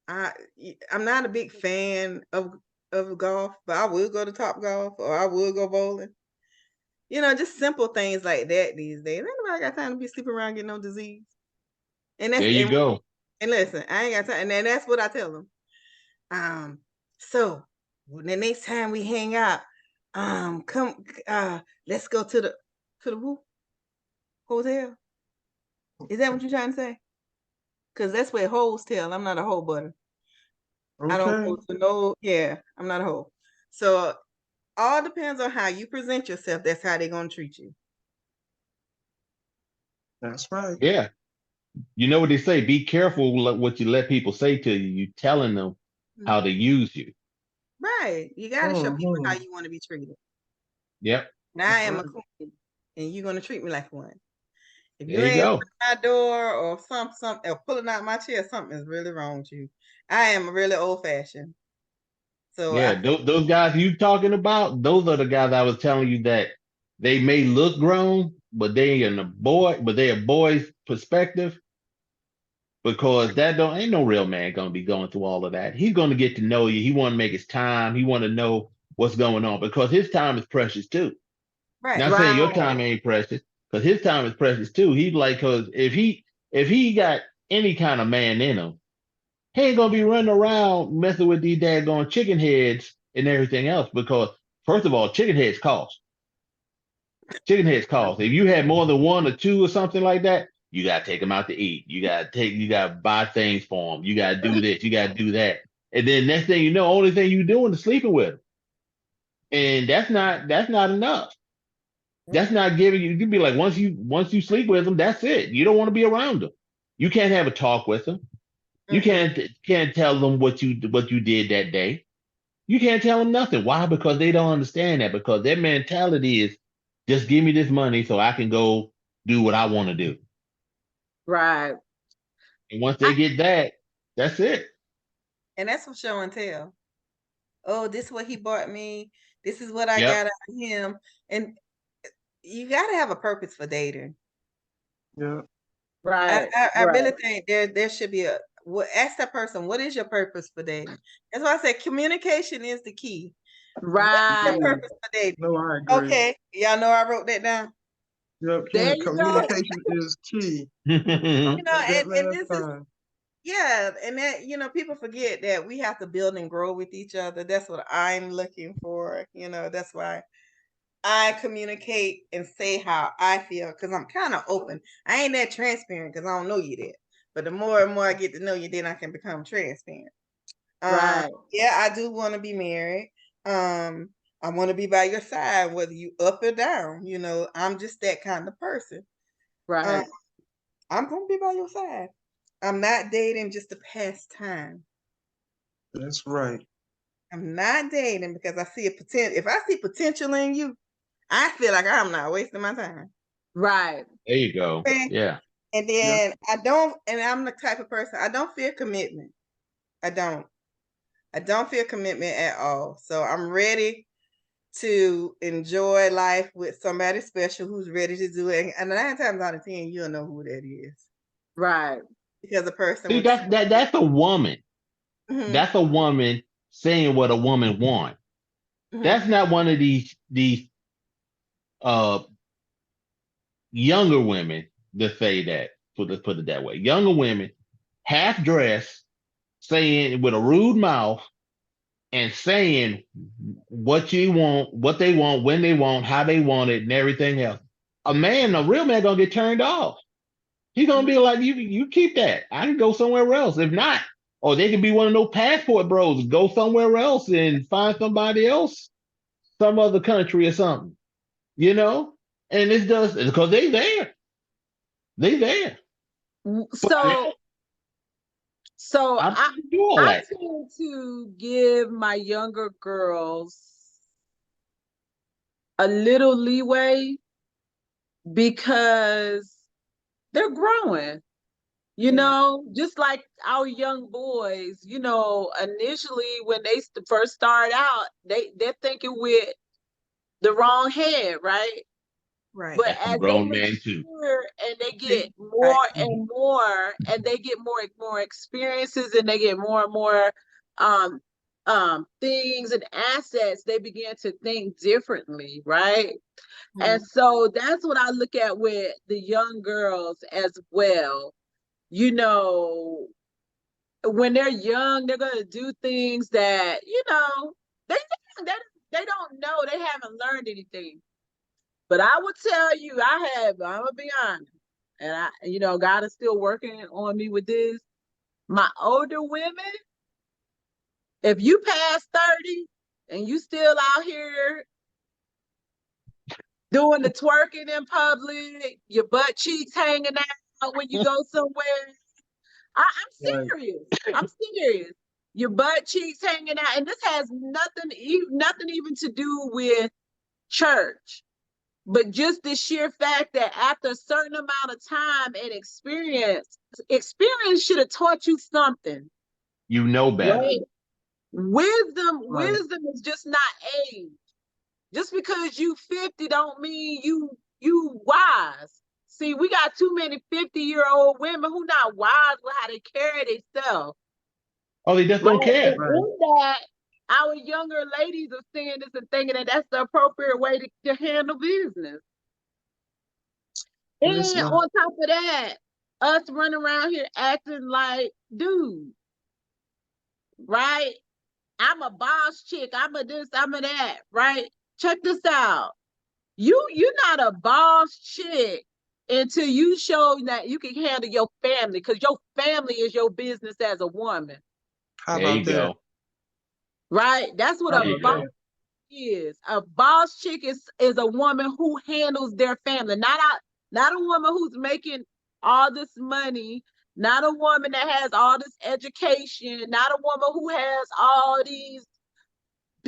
not a big fan of golf, but I will go to Top Golf or I will go bowling. Just simple things like that these days. Ain't nobody got time to be sleeping around getting no disease. And that's There you go. and listen, I ain't got time. And that's what I tell them. So the next time we hang out, come let's go to the who? Hotel. Is that what you're trying to say? Because that's where hoes tell. I'm not a hoe butter. I don't go to no, yeah, I'm not a hoe. So all depends on how you present yourself. That's how they're gonna treat you. That's right. Yeah. You know what they say? Be careful what you let people say to you. You telling them how to use you. Right. You gotta show people how you want to be treated. Yep. Now I am a queen, and you're gonna treat me like one. If you There you ain't go. opening my door or something or pulling out my chair, something is really wrong with you. I am really old fashioned. So Yeah, those guys you talking about, those are the guys I was telling you that they may look grown, but they're a boy's perspective, because that don't ain't no real man gonna be going through all of that. He's gonna get to know you. He want to make his time. He want to know what's going on, because his time is precious too. right. Not saying your time ain't precious, because his time is precious too. He's like, because if he got any kind of man in him, He ain't gonna be running around messing with these daggone chicken heads and everything else because first of all, chicken heads cost. Chicken heads cost. If you had more than one or two or something like that, you gotta take them out to eat. You gotta buy things for them. You gotta do this. You gotta do that. And then next thing you know, only thing you doing is sleeping with them. And that's not enough. That's not giving you. You'd be like once you sleep with them, that's it. You don't want to be around them. You can't have a talk with them. You can't tell them what you did that day. You can't tell them nothing. Why? Because they don't understand that. Because their mentality is just give me this money so I can go do what I want to do. Right. And once they get that, that's it. And that's what show and tell. Oh, this is what he bought me. This is what I Yep. got out of him. And you got to have a purpose for dating. Yeah. Right. I really think there should be ask that person, what is your purpose for dating? That's why I said communication is the key. What is Right. your purpose for dating? No, I agree. Okay, y'all know I wrote that down. Yep. There you go. Communication is key. You know, That and last this is time. yeah, and that people forget that we have to build and grow with each other. That's what I'm looking for. That's why I communicate and say how I feel because I'm kind of open. I ain't that transparent because I don't know you that. But the more and more I get to know you, then I can become transparent. Right. Yeah, I do want to be married. I want to be by your side, whether you up or down. I'm just that kind of person. Right. I'm gonna be by your side. I'm not dating just to pass time. That's right. I'm not dating because I see a potential. If I see potential in you, I feel like I'm not wasting my time. Right. There you go. Okay? Yeah. And then I don't, and I'm the type of person, I don't fear commitment. I don't fear commitment at all. So I'm ready to enjoy life with somebody special who's ready to do it. And 9 times out of 10, you'll know who that is. Right. Because a person See, with that's a woman. Mhm. That's a woman saying what a woman wants. Mhm. That's not one of these younger women that say that. Let's put it that way. Younger women, half dressed, saying with a rude mouth and saying what you want, what they want, when they want, how they want it, and everything else. A real man, gonna get turned off. He's gonna be like, you keep that. I can go somewhere else. If not, or they can be one of those passport bros, go somewhere else and find somebody else, some other country or something. And it's just because they there. They there. So I do all I that. tend to give my younger girls a little leeway because they're growing. Just like our young boys, initially when they first start out, they're thinking with the wrong head, right? Right. But That's a as they grown man too. mature and they get more and more, and they get more experiences, and they get more and more things and assets, they begin to think differently, right? And so that's what I look at with the young girls as well. When they're young, they're gonna do things that they they don't know, they haven't learned anything. But I would tell you, I'm gonna be honest, and God is still working on me with this. My older women, if you pass 30 and you still out here doing the twerking in public, your butt cheeks hanging out when you go somewhere, I'm serious. I'm serious. Your butt cheeks hanging out, and this has nothing even to do with church. But just the sheer fact that after a certain amount of time and experience should have taught you something. You know better. Right? Wisdom is just not age. Just because you 50 don't mean you wise. See, we got too many 50-year-old women who not wise with how they carry themselves. Oh, they just don't care. And in that, our younger ladies are seeing this and thinking that that's the appropriate way to handle business. And on top of that, us running around here acting like dudes. right? I'm a boss chick. I'm a this, I'm a that, right? Check this out. You're not a boss chick until you show that you can handle your family, because your family is your business as a woman, How There you about that? go. right? That's what How There a you about boss go. that? is. A boss chick is a woman who handles their family, not a woman who's making all this money, not a woman that has all this education, not a woman who has all these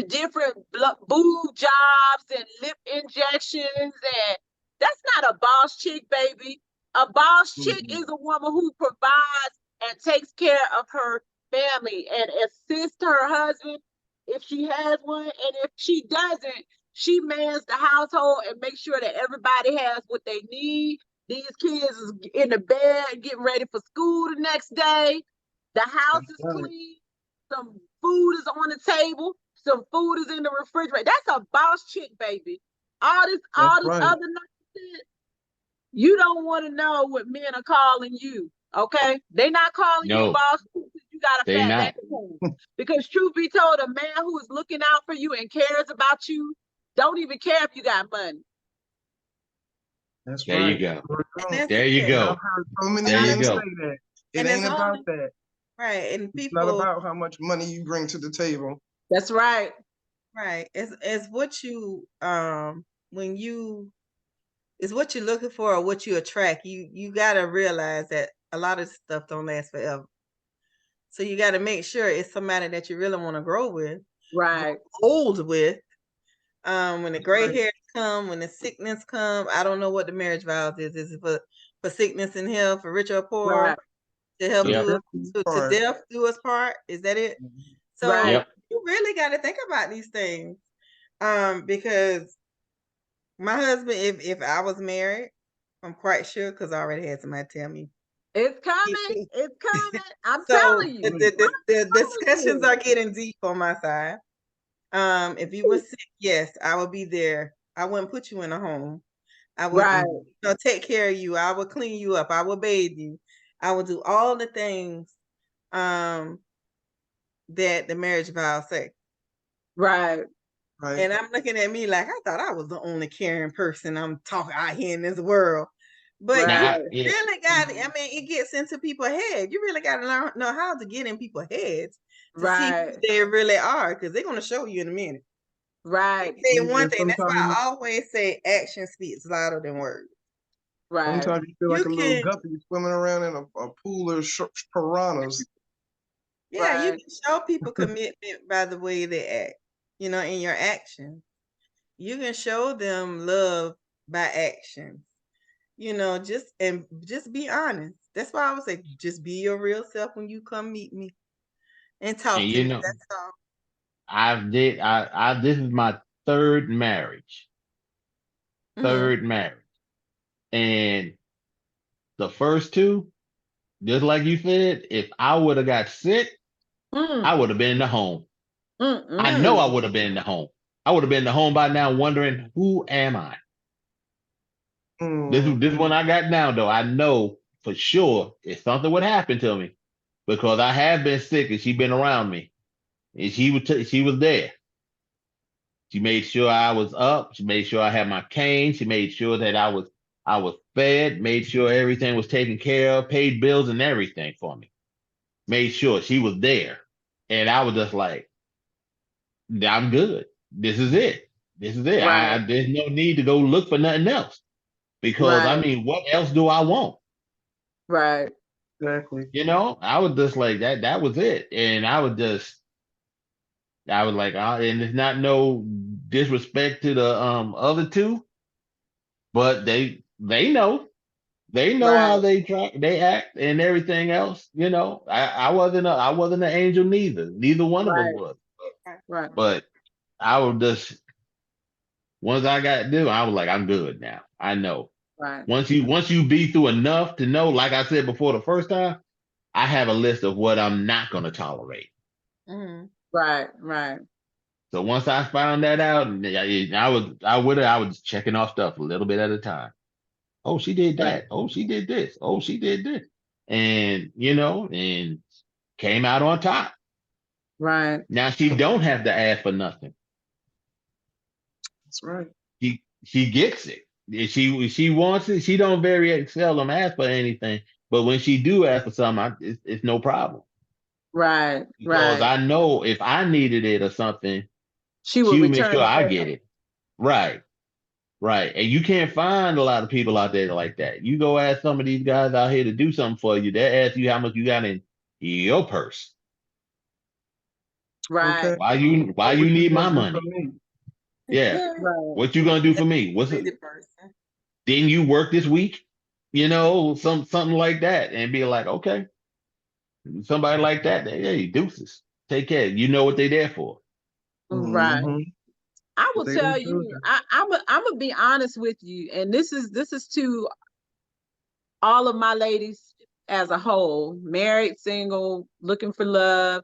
different boob jobs and lip injections, and that's not a boss chick, baby. A boss chick Mhm. is a woman who provides and takes care of her family and assists her husband if she has one, and if she doesn't, she mans the household and makes sure that everybody has what they need. These kids is in the bed getting ready for school the next day. The house That's is right. clean. Some food is on the table. Some food is in the refrigerator. That's a boss chick, baby. That's All this right. other nonsense, you don't want to know what men are calling you. Okay, they not calling you No, boss because you got a they fat not. bank account. Because truth be told, a man who is looking out for you and cares about you don't even care if you got money. That's There you right. go. Sure And don't. that's There you it. And I've go. heard so many There you men say go. that. It And as ain't long about as, that. right, and It's not people, about how much money you bring to the table. That's right. right, as what you when you is what you're looking for or what you attract, you gotta realize that a lot of stuff don't last forever. So you gotta make sure it's somebody that you really want to grow with, grow Right. old with. When the gray Right. hairs come, when the sickness come, I don't know what the marriage vows is. Is it for sickness and health, for rich or poor, Right. to help To Yep. do death us do you to part. death do us part? Is that it? So Right. Yep. you really got to think about these things. Because my husband, if I was married, I'm quite sure because I already had somebody tell me. It's coming. It's coming. I'm So telling you. the discussions You. are getting deep on my side. If you were sick, yes, I would be there. I wouldn't put you in a home. I would, Right. take care of you. I would clean you up. I would bathe you. I would do all the things um that the marriage vows say. Right. Right. And I'm looking at me like I thought I was the only caring person I'm talking out here in this world. But you Right. Yeah. really got it. I mean, it gets into people's head. You really got to know how to get in people's heads to see who Right. they really are, because they're going to show you in a minute. Right. They say And one thing. That's why sometimes, I always say action speaks louder than words. Right. sometimes you feel like You a little can, guppy swimming around in a pool of piranhas. yeah, you Right. can show people commitment by the way they act, in your actions. You can show them love by actions. Just be honest. That's why I would say just be your real self when you come meet me and And talk to you me. know, That's all. I this is my third marriage. Mhm. Third marriage. And the first two, just like you said, if I would have got sick, Mm. I would have been in the home. I know I Mm. would have been in the home. I would have been in the home by now wondering, who am I? Mm. This one I got now though. I know for sure if something would happen to me because I have been sick and she been around me and she was there. She made sure I was up. She made sure I had my cane. She made sure that I was fed. Made sure everything was taken care of. Paid bills and everything for me. Made sure she was there, and I was just like, I'm good. This is it. This is it. Right. There's no need to go look for nothing else because I Right. mean, what else do I want? Right. Exactly. I was just like that. That was it, and I was like, and it's not no disrespect to the other two, but they know how Right. they act and everything else. I wasn't an angel neither. Neither one of us Right. was. Right. Right. But I was just once I got due, I was like, I'm good now. I know. Right. Once you be through enough to know, like I said before the first time, I have a list of what I'm not gonna tolerate. Mhm. Right. Right. So once I found that out, and I was checking off stuff a little bit at a time. Oh, she did Right. that. Oh, she did this. Oh, she did this. And and came out on top. Right. Now she don't have to ask for nothing. That's right. She gets it. If she wants it, she don't very seldom ask for anything. But when she do ask for something, it's no problem. Right. Because Right. I know if I needed it or something, She will she would make return sure it I back. get it. Right. Right. And you can't find a lot of people out there like that. You go ask some of these guys out here to do something for you, they ask you how much you got in your purse. Right. Okay. Why you What you need my gonna do for money? me? Yeah. Right. What you gonna do for me? What's it? Crazy person. Didn't you work this week? Something like that. And be like, okay. Somebody like that, hey, deuces. Take care. You know what they there for. Right. Mm-hmm. I But will they tell don't do you, that. I'm gonna be honest with you, and this is to all of my ladies as a whole, married, single, looking for love.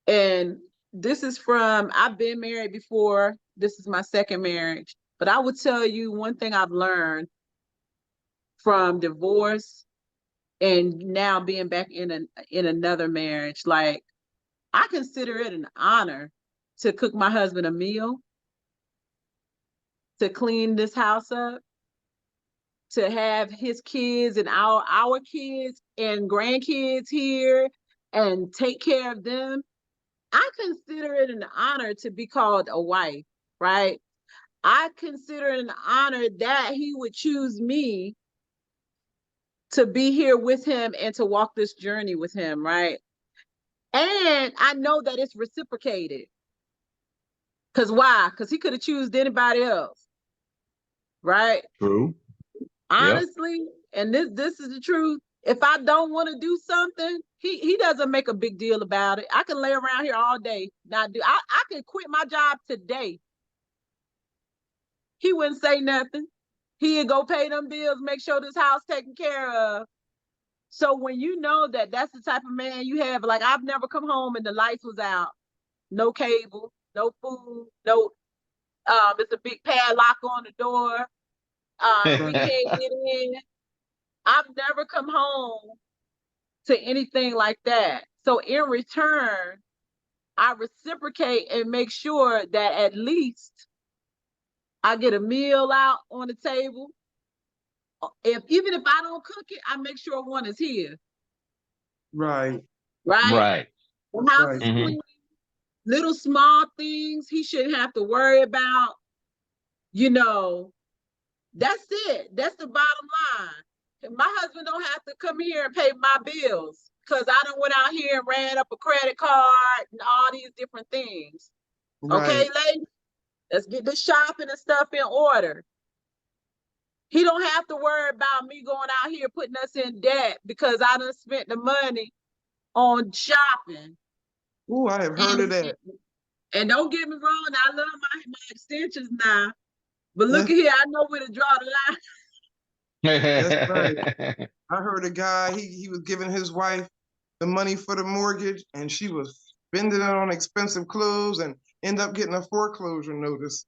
And this is from, I've been married before. This is my second marriage. But I would tell you one thing I've learned from divorce and now being back in another marriage. Like, I consider it an honor to cook my husband a meal, to clean this house up, to have his kids and our kids and grandkids here and take care of them. I consider it an honor to be called a wife, right? I consider it an honor that he would choose me to be here with him and to walk this journey with him, right? And I know that it's reciprocated. Cause why? Cause he could have chosen anybody else, right? True. Yep. Honestly, and this is the truth. If I don't want to do something, he doesn't make a big deal about it. I can lay around here all day, not do. I could quit my job today. He wouldn't say nothing. He'd go pay them bills, make sure this house taken care of. So when you know that that's the type of man you have, like I've never come home and the lights was out, no cable, no food, no. It's a big padlock on the door. We Right. can't get in. I've never come home to anything like that. So in return, I reciprocate and make sure that at least I get a meal out on the table. Even if I don't cook it, I make sure one is here. Right. Right? Right. The house Right. is Hmm. clean. Little small things he shouldn't have to worry about. You know, that's it. That's the bottom line. My husband don't have to come here and pay my bills because I done went out here and ran up a credit card and all these different things. Okay, Right. ladies, let's get the shopping and stuff in order. He don't have to worry about me going out here putting us in debt because I done spent the money on shopping. Oh, I have heard of And, that. and don't get me wrong, I love my extensions now. But look That's, at here, I know where to draw the line. that's right. I heard a guy, he was giving his wife the money for the mortgage and she was spending it on expensive clothes and end up getting a foreclosure notice.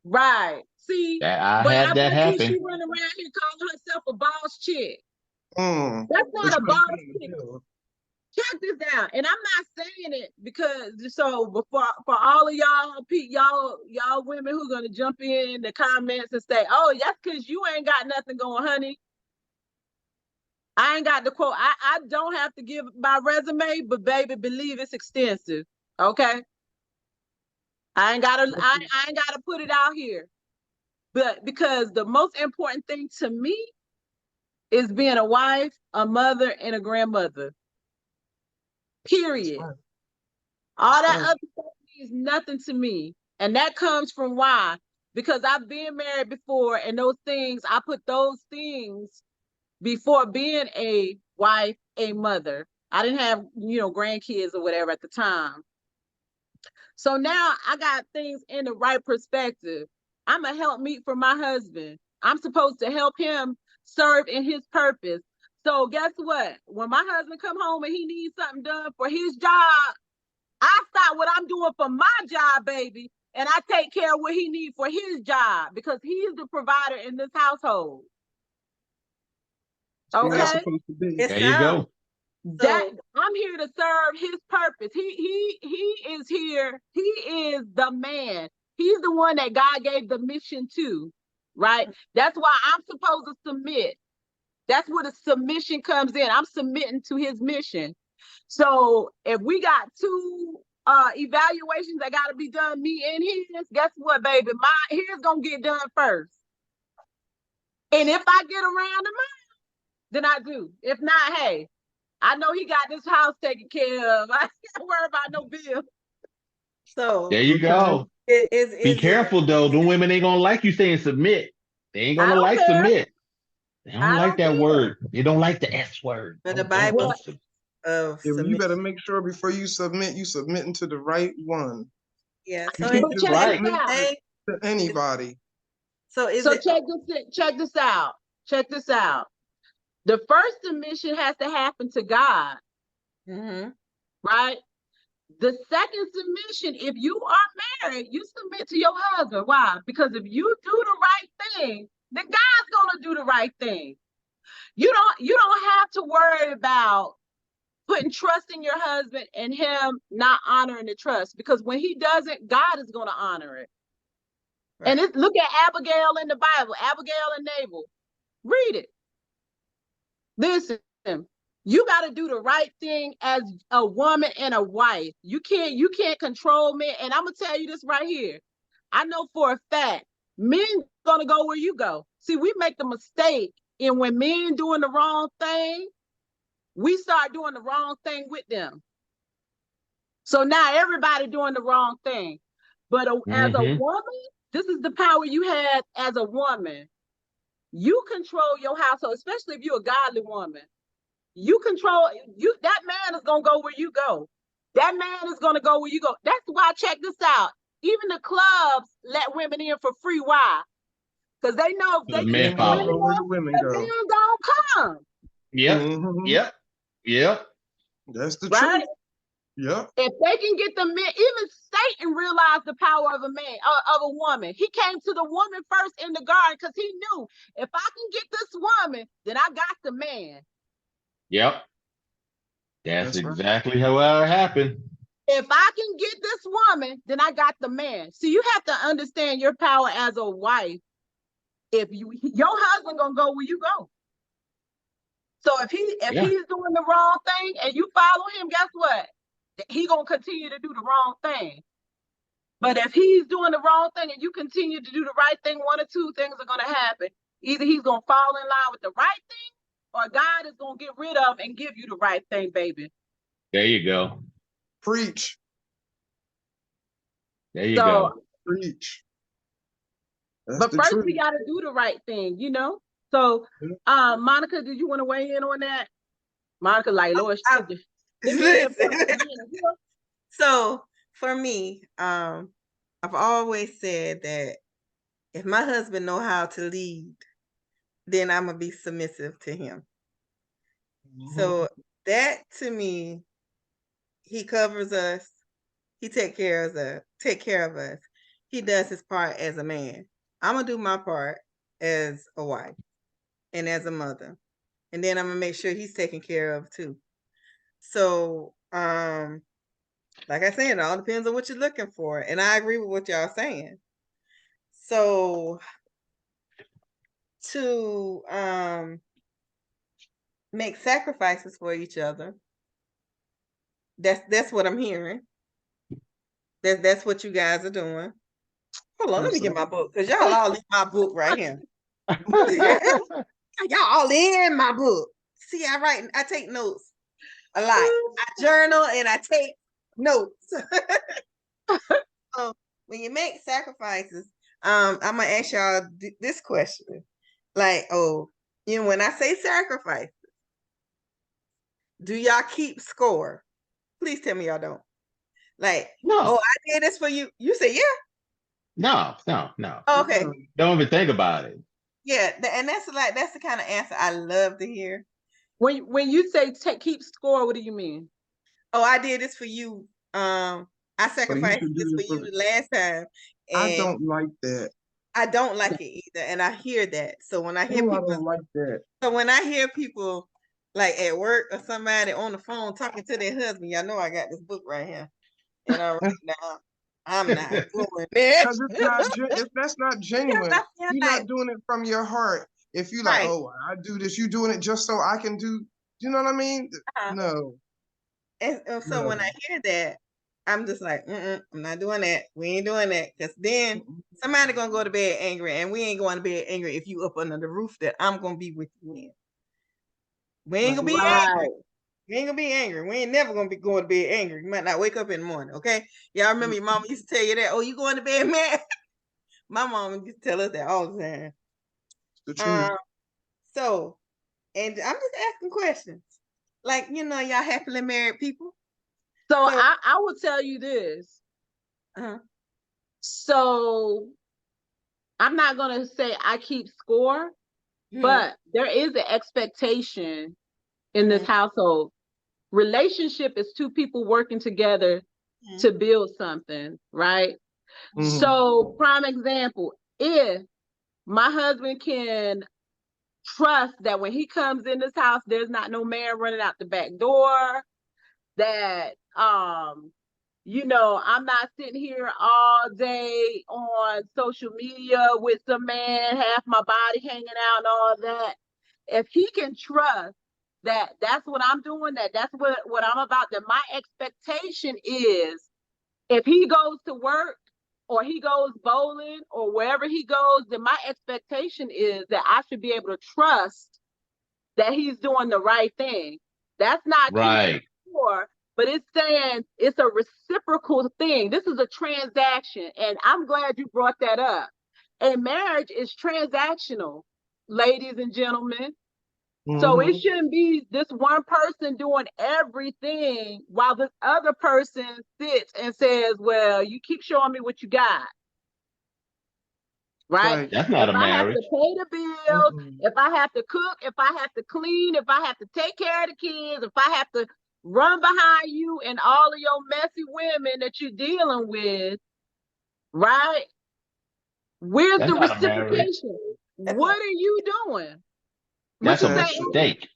Right. See, I but I had that bet you she happen. running around here calling herself a boss chick. Mm. That's But not a she boss wasn't paying the chick. bill. Check this out, and I'm not saying it because for all of y'all women who gonna jump in the comments and say, "Oh, that's because you ain't got nothing going, honey." I ain't got the quote. I don't have to give my resume, but baby, believe it's extensive. Okay, I ain't gotta put it out here, but because the most important thing to me is being a wife, a mother, and a grandmother. That's Period. right. All That's that right. other stuff means nothing to me. And that comes from why? Because I've been married before, and I put those things before being a wife, a mother. I didn't have, grandkids or whatever at the time. So now I got things in the right perspective. I'm a helpmeet for my husband. I'm supposed to help him serve in his purpose. So guess what? When my husband come home and he needs something done for his job, I stop what I'm doing for my job, baby, and I take care of what he needs for his job because he's the provider in this household. The way it's Okay? supposed to be. It There you sounds go. That so. I'm here to serve his purpose. He is here. He is the man. He's the one that God gave the mission to, right? That's why I'm supposed to submit. That's where the submission comes in. I'm submitting to his mission. So if we got two evaluations that got to be done, me and his, guess what, baby? His gonna get done first. And if I get around to mine, then I do. If not, hey, I know he got this house taken care of. I ain't got to worry about no bills. So There you go. Be is careful though. The women ain't gonna like you saying submit. They ain't I gonna don't like care. submit. They don't I like don't that care. word. They don't like the S word. But the Don't Bible don't sub- of Yeah, but you better submission. make sure before you submitting to the right one. Yeah. You So can't But just check right. this out. submit to anybody. So is So it check this out. Check this out. The first submission has to happen to God, mm-hmm. right? The second submission, if you are married, you submit to your husband. Why? Because if you do the right thing, then God's gonna do the right thing. You don't have to worry about putting trust in your husband and him not honoring the trust, because when he doesn't, God is gonna honor it. Right. And look at Abigail in the Bible, Abigail and Nabal. Read it. Listen, you got to do the right thing as a woman and a wife. You can't control men. And I'm gonna tell you this right here. I know for a fact, men gonna go where you go. See, we make the mistake, and when men doing the wrong thing, we start doing the wrong thing with them. So now everybody doing the wrong thing. But as a Mhm. woman, this is the power you have as a woman. You control your household, especially if you're a godly woman. You control you. That man is gonna go where you go. That man is gonna go where you go. That's why, check this out. Even the clubs let women in for free. Why? Because they know if The they can men get Men the gonna women go follow. where the in, women the go. men gonna come, Yep. Mhm. Yep. Yep. That's the right? truth. Yep. If they can get the men, even Satan realized the power of a man, of a woman. He came to the woman first in the garden because he knew, if I can get this woman, then I got the man. Yep. That's That's right. exactly how it happened. If I can get this woman, then I got the man. So you have to understand your power as a wife. If your husband gonna go where you go. So if Yeah. he's doing the wrong thing and you follow him, guess what? He gonna continue to do the wrong thing. But if he's doing the wrong thing and you continue to do the right thing, one or two things are gonna happen. Either he's gonna fall in line with the right thing, or God is gonna get rid of and give you the right thing, baby. There you go. Preach. There you So, go. Preach. That's but the first truth. we gotta do the right thing, you know? So, Monica, did you want to weigh in on that? Monica, like, Lord, Listen. So for me, I've always said that if my husband know how to lead, then I'm gonna be submissive to him. So that to me, he covers us, he take care of us. He does his part as a man. I'm gonna do my part as a wife and as a mother. And then I'm gonna make sure he's taken care of too. So like I said, it all depends on what you're looking for. And I agree with what y'all saying. So to make sacrifices for each other, that's what I'm hearing. That's what you guys are doing. Hold on, let me get my book, because y'all all in my book right here. Y'all all in my book. See, I take notes a lot. I journal and I take notes. So when you make sacrifices, I'm gonna ask y'all this question. Like, when I say sacrifice, do y'all keep score? Please tell me y'all don't. Like, No. I did this for you. You say, yeah. No. Oh, okay. Don't even think about it. Yeah, and that's the kind of answer I love to hear. When you say keep score, what do you mean? Oh, I did this for you. I sacrificed this for you the last time. I don't like that. I don't like it either, and I hear that. So when I hear I people, don't like that. so when I hear people like at work or somebody on the phone talking to their husband. Y'all know I got this book right here, and I write down, I'm not doing that. Because it's not if that's not genuine, I feel you're like, not doing it from your heart. If you like, right. oh, I do this, you doing it just so I can do. You know what I mean? Uh-huh. No. And so when I hear that, I'm just like, I'm not doing that. We ain't doing that. Because then somebody gonna go to bed angry, and we ain't going to bed angry if you up under the roof that I'm gonna be with you in. We ain't gonna be angry. We ain't gonna be angry. We ain't never gonna be going to bed angry. You might not wake up in the morning, okay? Y'all remember your mama used to tell you that? Oh, you going to bed mad? My mom used to tell us that all the time. The truth. So, and I'm just asking questions. Like, y'all happily married people. So I will tell you this. So I'm not gonna say I keep score, but there is an expectation in this household. Relationship is two people working together to build something, right? So prime example, if my husband can trust that when he comes in this house, there's not no man running out the back door, that I'm not sitting here all day on social media with some man, half my body hanging out and all that. If he can trust that that's what I'm doing, that's what I'm about, then my expectation is if he goes to work or he goes bowling or wherever he goes, then my expectation is that I should be able to trust that he's doing the right thing. That's not Right. sure, but it's saying it's a reciprocal thing. This is a transaction, and I'm glad you brought that up. A marriage is transactional, ladies and gentlemen. So it shouldn't be this one person doing everything while this other person sits and says, well, you keep showing me what you got. Right? That's not a I have marriage. to pay the bills, if I have to cook, if I have to clean, if I have to take care of the kids, if I have to run behind you and all of your messy women that you're dealing with, right? Where's That's the not a marriage. reciprocation? What are you doing? That's a Exactly. mistake.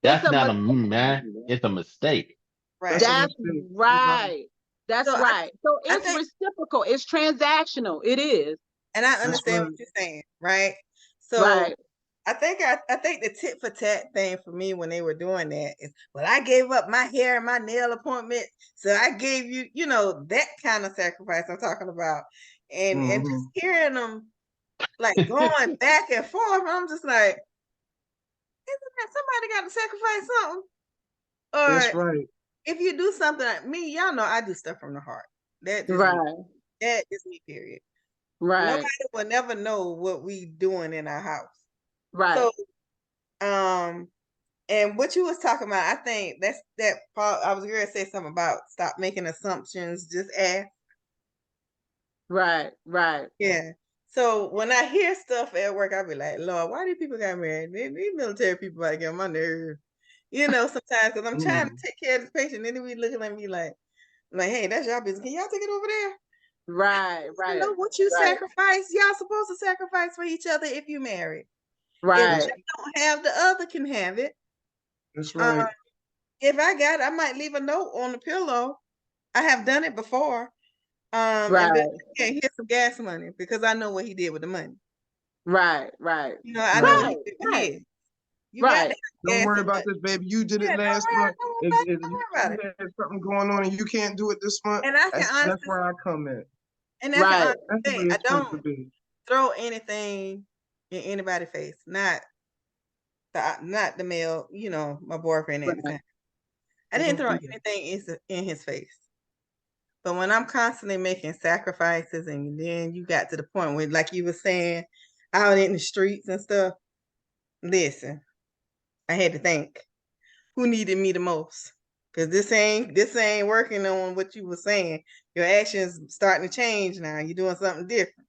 That's not a man. It's a mistake. Right. That's right. That's So right. So it's reciprocal. It's transactional. It is. And I understand what you're saying, right? So Right. I think the tit for tat thing for me when they were doing that is, well, I gave up my hair and my nail appointment, so I gave you, that kind of sacrifice I'm talking about, and just hearing them like going back and forth, I'm just like, isn't that somebody got to sacrifice something? Or that's right. if you do something like me, y'all know I do stuff from the heart. That is that is me, period. Right. Nobody will never know what we doing in our house. Right. So, and what you was talking about, I think that's that part. I was going to say something about stop making assumptions, just ask. Right. Right. Yeah. So when I hear stuff at work, I'll be like, Lord, why do people got married? These military people like get on my nerves. Sometimes because I'm trying to take care of this patient, and then we looking at me like, hey, that's your business. Can y'all take it over there? Right. Right. You know what you sacrifice? Y'all supposed to sacrifice for each other if you married. Right. If you don't have, the other can have it. That's right. If I got it, I might leave a note on the pillow. I have done it before. And here's some gas money because I know what he did with the money. Right. Right. I know what he did with his. You got to don't worry about this, baby. You did it last month. If you had something going on and you can't do it this month, and I can that's where I come in. And that's the way it's supposed to be. Throw anything in anybody's face, not the male, my boyfriend at the time. I didn't throw anything in his face. But when I'm constantly making sacrifices, and then you got to the point where, like you were saying, out in the streets and stuff, listen, I had to think who needed me the most. Because this ain't working on what you were saying. Your actions starting to change now. You're doing something different.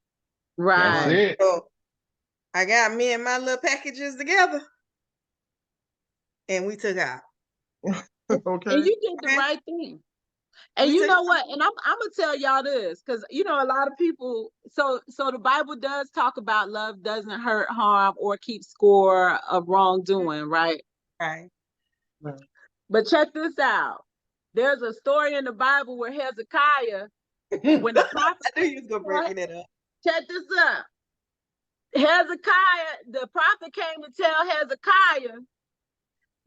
That's it. So I got me and my little packages together, and we took out. Okay. And you did the right thing. And you know what? And I'm gonna tell y'all this, because a lot of people. So the Bible does talk about love doesn't hurt, harm, or keep score of wrongdoing, right? Right. Right. But check this out. There's a story in the Bible where Hezekiah, when the prophet, I knew you was gonna bring that up. check this up. Hezekiah, the prophet came to tell Hezekiah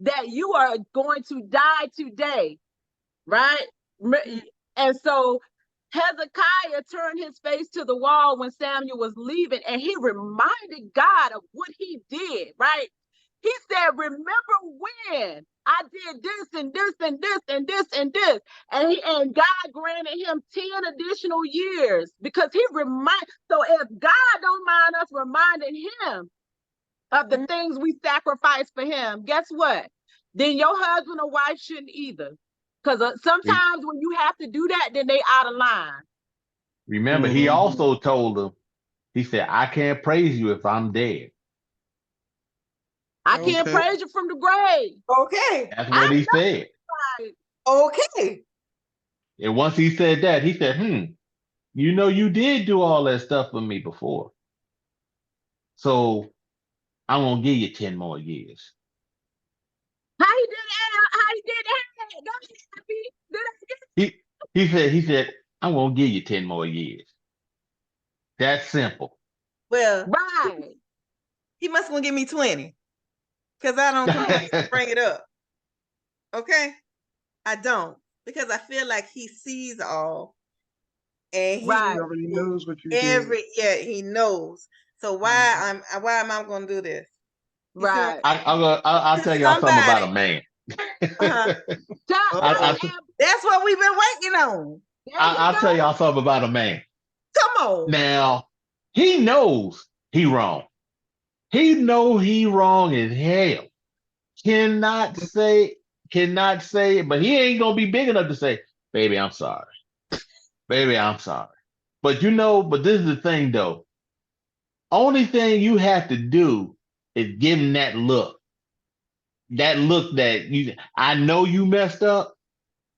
that you are going to die today, right? And so Hezekiah turned his face to the wall when Samuel was leaving, and he reminded God of what he did, right? He said, remember when I did this and this and this and this and this. And God granted him 10 additional years because he so if God don't mind us reminding him of the things we sacrifice for him, guess what? Then your husband or wife shouldn't either. Because sometimes when you have to do that, then they out of line. Remember, he also told them, he said, I can't praise you if I'm dead. I can't praise you from the grave. Okay. That's what he said. Okay. And once he said that, he said, you know, you did do all that stuff for me before. So I'm going to give you 10 more years. How he did that? How he did that? He said, I'm going to give you 10 more years. That's simple. Well, right. He must want to give me 20. Because I don't complain, bring it up. Okay? I don't. Because I feel like he sees all. And he already knows what you did. he knows. So why am I gonna do this? Right. I'll tell y'all something about a man. That's what we've been waiting on. I'll tell y'all something about a man. Come on. Now, he knows he wrong. He know he wrong as hell. Cannot say it, but he ain't gonna be big enough to say, baby, I'm sorry. Baby, I'm sorry. But but this is the thing though. Only thing you have to do is give him that look. That look that I know you messed up.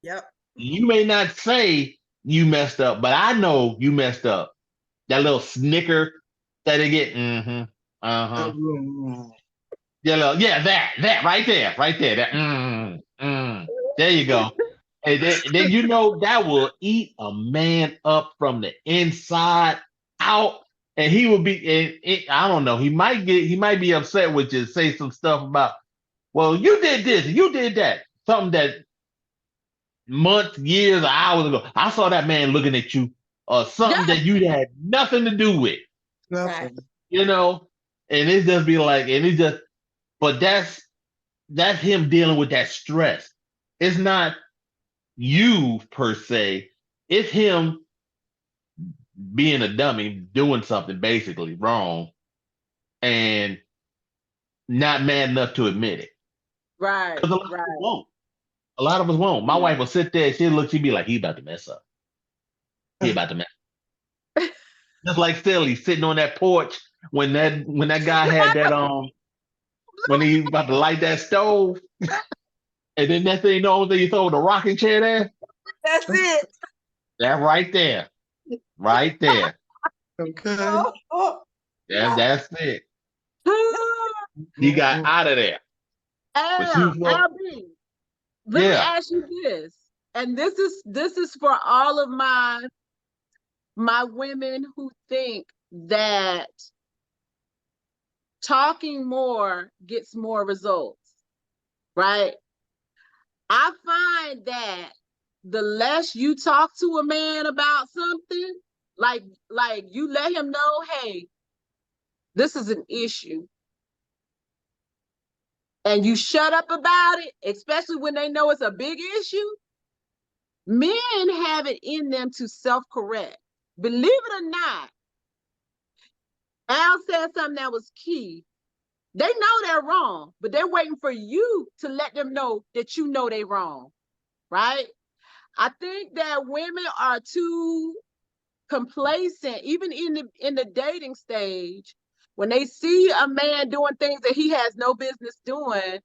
Yep. You may not say you messed up, but I know you messed up. That little snicker that they get, Yeah, that right there. That there you go. And then that will eat a man up from the inside out. And he will be, I don't know, he might be upset with you, say some stuff about, well, you did this, you did that. Something that months, years, or hours ago. I saw that man looking at you, or something that you had nothing to do with. Nothing. And it's just be like, but that's him dealing with that stress. It's not you per se. It's him being a dummy, doing something basically wrong, and not mad enough to admit it. Right. Because a lot of us won't. My wife will sit there, she'd be like, he about to mess up. He about to mess up. Just like Silly sitting on that porch when that guy had that when he about to light that stove, and then that thing knows that you throw the rocking chair there. That's it. That right there. Right there. Okay. That's it. He got out of there. LB, let me ask you this. And this is for all of my women who think that talking more gets more results, right? I find that the less you talk to a man about something, like you let him know, hey, this is an issue. And you shut up about it, especially when they know it's a big issue. Men have it in them to self-correct. Believe it or not, Al said something that was key. They know they're wrong, but they're waiting for you to let them know that you know they're wrong, right? I think that women are too complacent, even in the dating stage. When they see a man doing things that he has no business doing,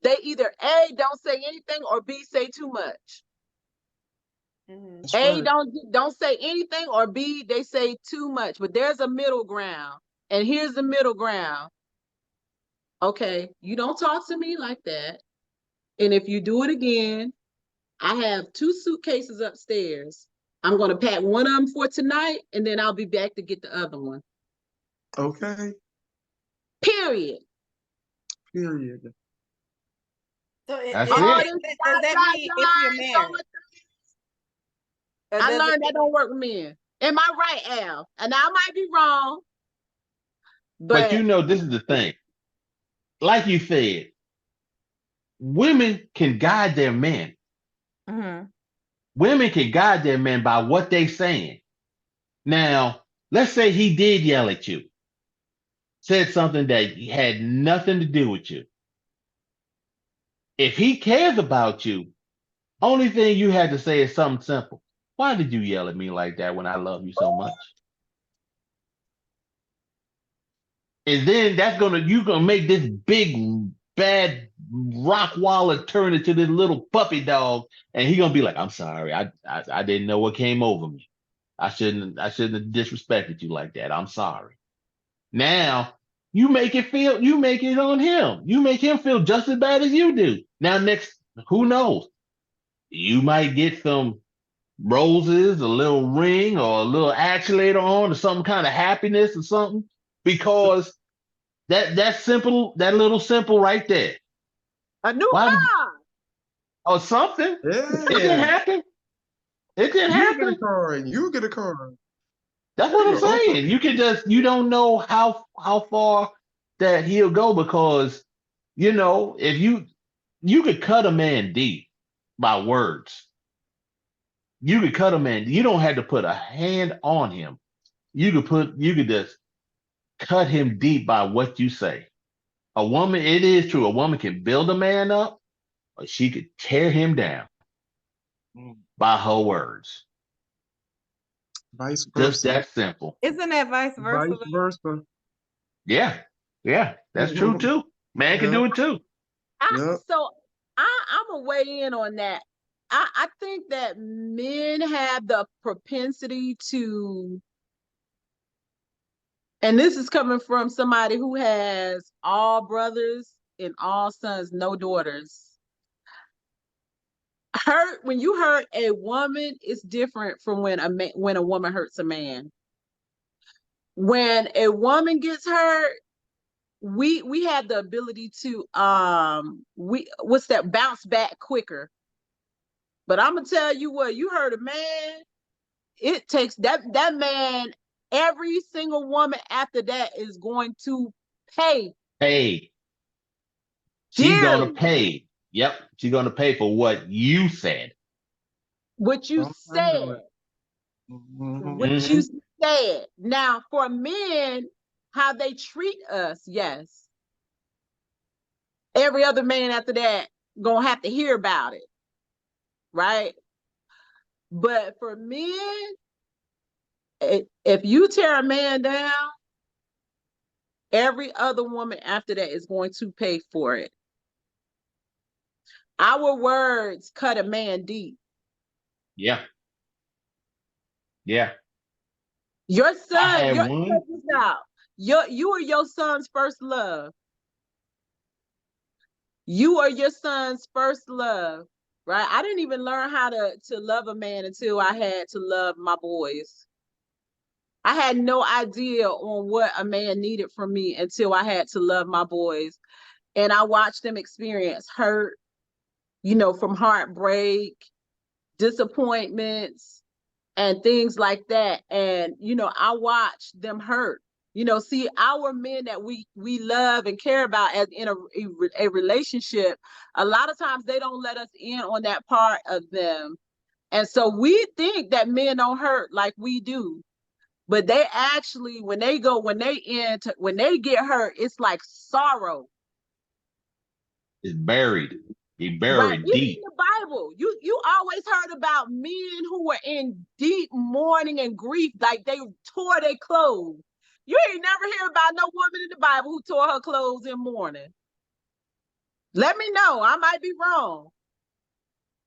they either A, don't say anything, or B, say too much. A, don't say anything, or B, they say too much. But there's a middle ground. And here's the middle ground. Okay, you don't talk to me like that. And if you do it again, I have 2 suitcases upstairs. I'm going to pack one of them for tonight, and then I'll be back to get the other one. Okay. Period. Period. So That's All it. this does that blah, mean blah, if you're blah, so married? much- Or I does it learned that don't work with men. Am I right, Al? And I might be wrong, But but you know, this is the thing. Like you said, women can guide their men. Mhm. Women can guide their men by what they saying. Now, let's say he did yell at you, said something that had nothing to do with you. If he cares about you, only thing you had to say is something simple. Why did you yell at me like that when I love you so much? And then you're gonna make this big bad Rockwaller turn into this little puppy dog, and he gonna be like, "I'm sorry, I didn't know what came over me. I shouldn't have disrespected you like that. I'm sorry." Now you make it on him. You make him feel just as bad as you do. Now next, who knows? You might get some roses, a little ring, or a little accolade on, or some kind of happiness or something, because that little simple right there. a new Why did car. or something? It can Yeah. happen. It can You get a happen. car and you get a car. That's what I'm You're open. saying. You don't know how far that he'll go, because if you could cut a man deep by words. You could cut a man. You don't have to put a hand on him. You could just cut him deep by what you say. It is true. A woman can build a man up, or she could tear him down Mm. by her words. Vice Just versa. that simple. Isn't that vice versa? Vice versa. Yeah. Yeah. That's true too. Man can Yeah. do it too. Yep. So I'm gonna weigh in on that. I think that men have the propensity to, and this is coming from somebody who has all brothers and all sons, no daughters. When you hurt a woman, it's different from when a woman hurts a man. When a woman gets hurt, we have the ability to bounce back quicker. But I'm gonna tell you what, you hurt a man, it takes that man, every single woman after that is going to pay Hey, she's gonna dearly pay. Yep. She's gonna pay for what you said. what you Don't handle said. it. Mhm. What you said. Now, for men, how they treat us, yes. Every other man after that gonna have to hear about it, right? But for men, if you tear a man down, every other woman after that is going to pay for it. Our words cut a man deep. Yeah. Yeah. Your I son, had check one. this out. You are your son's first love. You are your son's first love, right? I didn't even learn how to love a man until I had to love my boys. I had no idea on what a man needed from me until I had to love my boys. And I watched them experience hurt, from heartbreak, disappointments, and things like that. And, I watched them hurt. See, our men that we love and care about as in a relationship, a lot of times they don't let us in on that part of them. And so we think that men don't hurt like we do. But they actually, when they get hurt, it's like sorrow. Is buried. He Right. buried Even in deep. the Bible, you always heard about men who were in deep mourning and grief, like they tore their clothes. You ain't never hear about no woman in the Bible who tore her clothes in mourning. Let me know. I might be wrong.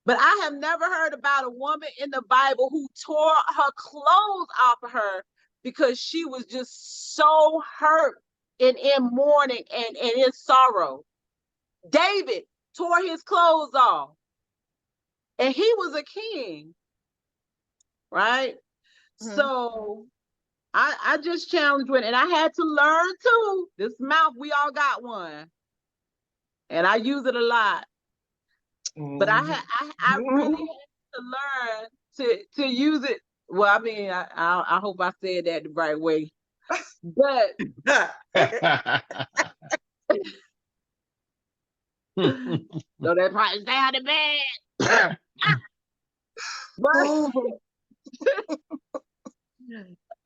But I have never heard about a woman in the Bible who tore her clothes off of her because she was just so hurt and in mourning and in sorrow. David tore his clothes off. And he was a king, right? Mhm. So I just challenged with, and I had to learn too. This mouth, we all got one, and I use it a lot. But I really had to learn to use it. Well, I mean, I hope I said that the right way. But so that probably sounded bad. But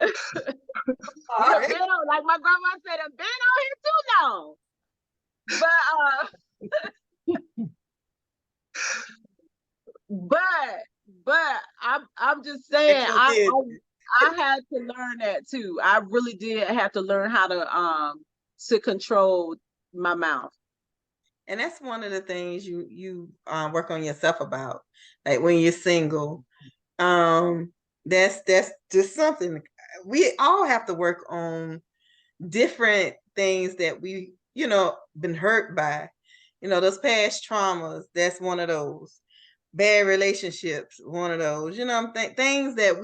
Sorry. been on, like my grandma said, I've been on here too long. But I'm just saying, I had to learn that too. I really did have to learn how to control my mouth. And that's one of the things you work on yourself about, like when you're single. That's just something we all have to work on, different things that we been hurt by, those past traumas. That's one of those. Bad relationships, one of those. Things that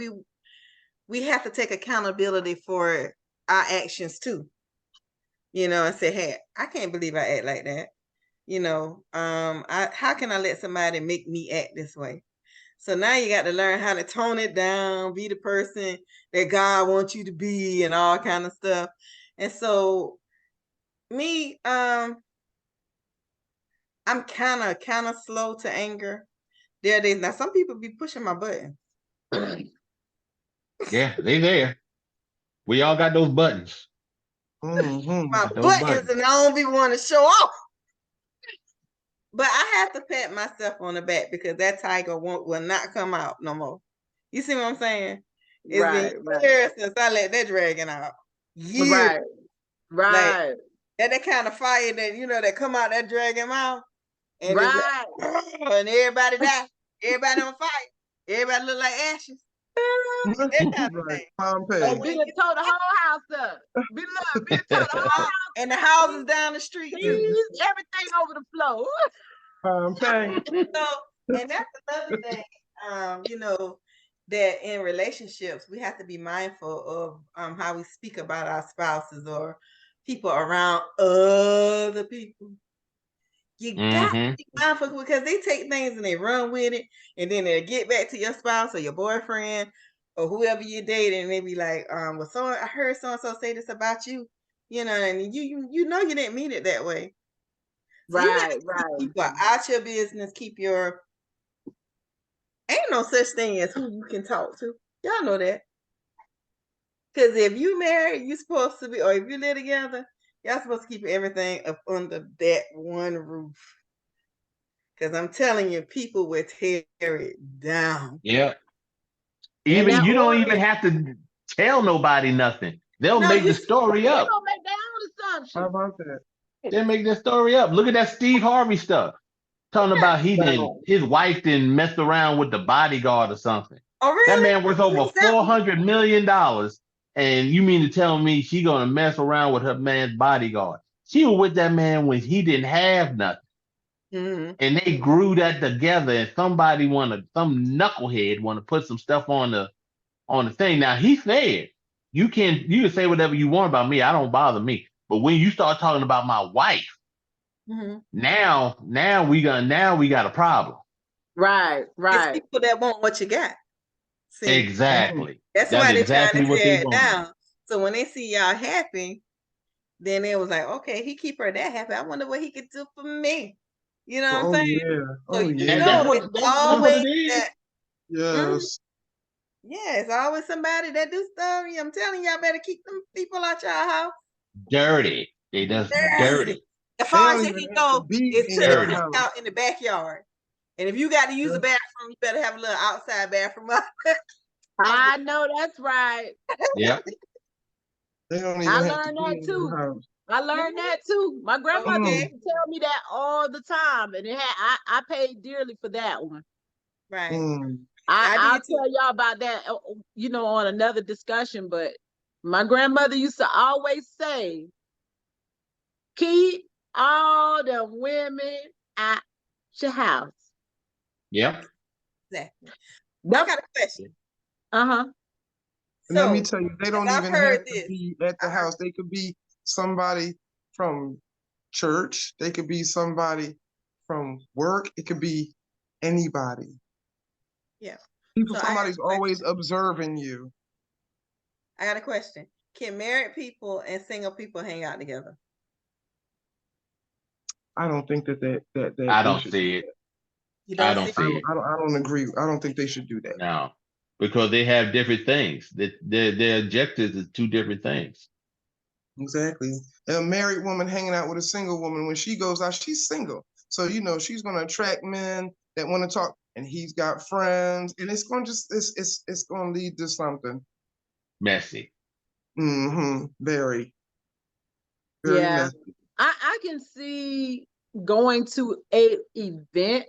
we have to take accountability for our actions too. And say, hey, I can't believe I act like that. How can I let somebody make me act this way? So now you got to learn how to tone it down, be the person that God wants you to be, and all kind of stuff. And so me, I'm kind of slow to anger. There it is. Now some people be pushing my button. Yeah, they there. We all got those buttons. My buttons, and I don't be wanting to show off. But I have to pat myself on the back because that tiger will not come out no more. You see what I'm saying? It's been years since I let that dragon out. Years. Right. Like, that kind of fire that that come out that dragon mouth. And right. And everybody die. Everybody on fire. Everybody look like ashes. That kind of thing. And be to tow the whole house up. Be to tow the whole house. And the houses down the street too. Everything over the floor. And that's another thing, that in relationships we have to be mindful of how we speak about our spouses or people around other people. You got to be mindful because they take things and they run with it, and then they'll get back to your spouse or your boyfriend or whoever you're dating, and they be like, well, I heard so and so say this about you, and you didn't mean it that way. So you gotta keep people out your business. Keep your ain't no such thing as who you can talk to. Y'all know that. Because if you married, you're supposed to be, or if you live together, y'all supposed to keep everything up under that one roof. Because I'm telling you, people will tear it down. Yeah. Even you don't even have to tell nobody nothing. They'll make the story up. They'll make their own assumption. How about that? They make their story up. Look at that Steve Harvey stuff. Talking about his wife didn't mess around with the bodyguard or something. Oh, really? That man worth over $400 million. And you mean to tell me she gonna mess around with her man's bodyguard? She was with that man when he didn't have nothing. And they grew that together, and some knucklehead wanna put some stuff on the thing. Now he said, you can say whatever you want about me. I don't bother me. But when you start talking about my wife, now we got a problem. Right. It's people that want what you got. See? Exactly. That's why they're trying to tear it down. So when they see y'all happy, then they was like, okay, he keep her that happy. I wonder what he could do for me. You know what I'm saying? Yeah. It's always that. Yes. Yeah, it's always somebody that do stuff. I'm telling y'all, better keep them people out y'all house. Dirty. They just dirty. As far as they can go, it's out in the backyard. And if you got to use a bathroom, you better have a little outside bathroom. I know that's right. Yep. They don't even I learned that too. I learned that too. My grandmother used to tell me that all the time, and I paid dearly for that one. Right. I'll tell y'all about that, on another discussion. But my grandmother used to always say, "Keep all the women out your house. Yep. Exactly. I Nope. got a question. Uh-huh. And let me So, tell you, they don't I've even heard have to this. be at the house. They could be somebody from church. They could be somebody from work. It could be anybody. Yeah. People, So I got a somebody's always question. observing you. I got a question. Can married people and single people hang out together? I don't think that I they don't should. see it. You I don't don't see? see it. I don't agree. I don't think they should do that. No, because they have different things. That their objectives is two different things. Exactly. And a married woman hanging out with a single woman, when she goes out, she's single. So, you know, she's going to attract men that want to talk, and he's got friends, and it's going to just, it's going to lead to something. Messy. Very, very Yeah. messy. I can see going to a event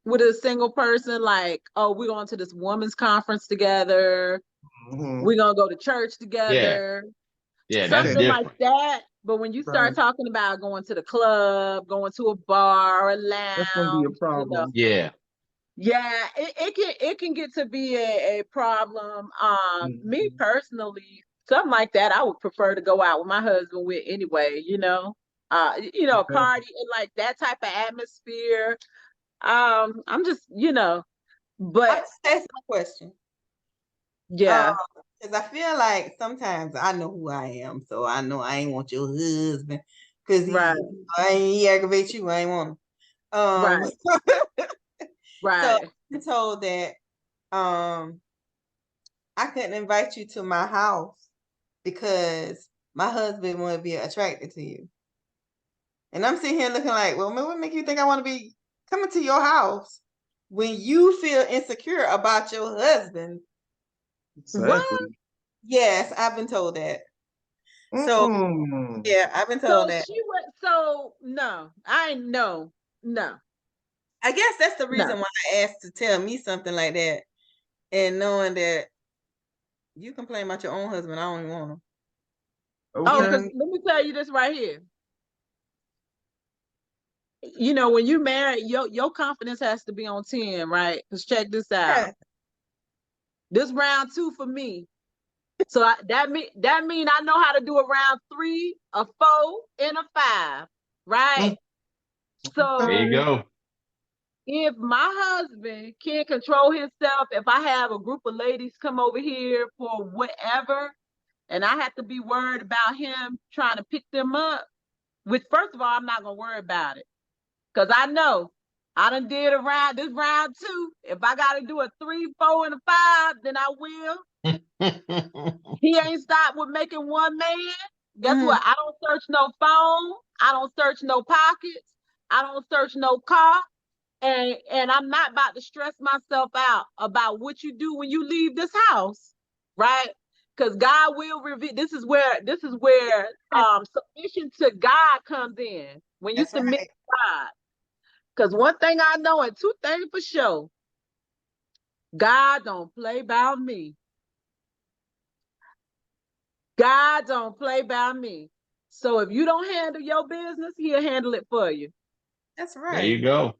with a single person, like, oh, we're going to this women's conference together. Mhm. We're gonna go to church Yeah. together. Yeah, that's Something like different. that. But when you start Right. talking about going to the club, going to a bar, a That's going to be a lounge, problem. Yeah. yeah, it can get to be a problem. Me Mhm. personally, something like that, I would prefer to go out with my husband with anyway, a Okay. party and like that type of atmosphere. I'm just, I'm but just asking a question. yeah, Because I feel like sometimes I know who I am, so I know I ain't want your husband because right, he aggravates you. I ain't want him. right, So right. I'm told that I couldn't invite you to my house because my husband wouldn't be attracted to you. And I'm sitting here looking like, well, man, what make you think I want to be coming to your house when you feel insecure about your husband? What? Exactly. Yes, I've been told that. So Mm-mm. yeah, I've been So told that. she went. So no, I no, no, I guess that's the no. reason why I asked to tell me something like that, and knowing that you complain about your own husband, I don't even want him. Oh, Okay. because let me tell you this right here. When you marry, your confidence has to be on 10, right? Because check this out. Yeah. This round 2 for me. So that mean I know how to do a round 3, a 4, and a 5, right? There you So go. if my husband can't control himself, if I have a group of ladies come over here for whatever, and I have to be worried about him trying to pick them up, which first of all, I'm not gonna worry about it. Cause I know I done did this round 2. If I gotta do a 3, 4, and a 5, then I will. He ain't stopped with making one man. Guess what? I don't search no phone. I don't search no pockets. I don't search no car. And I'm not about to stress myself out about what you do when you leave this house, right? Because God will reveal. This is where submission to God comes in. When you That's submit right. to God. Because one thing I know, and two things for sure, God don't play about me. God don't play about me. So if you don't handle your business, he'll handle it for you. That's There right. you go.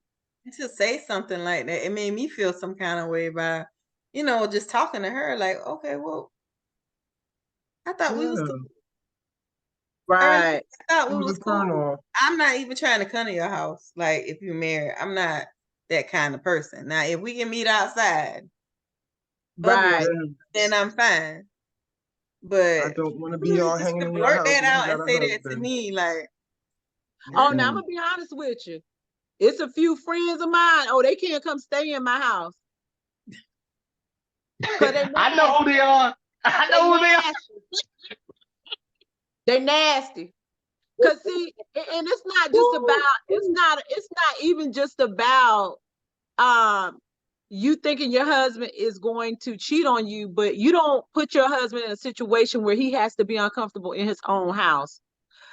To say something like that, it made me feel some kind of way by, just talking to her. Like, okay, well, I thought we was Yeah. cool. Right. I thought It we was was a turn cool. off. I'm not even trying to come to your house. Like, if you're married, I'm not that kind of person. Now, if we can meet outside of Right. it, then I'm fine. I But don't want to be really all just hanging to in your blurt house that and you out and got a say that to husband. me, like, Oh, now I'm Mm-mm. gonna be honest with you. It's a few friends of mine. Oh, they can't come stay in my house. Cause they I know nasty. who they are. I know who they are. They nasty. Cause see, and it's not just about, it's not even just about you thinking your husband is going to cheat on you, but you don't put your husband in a situation where he has to be uncomfortable in his own house.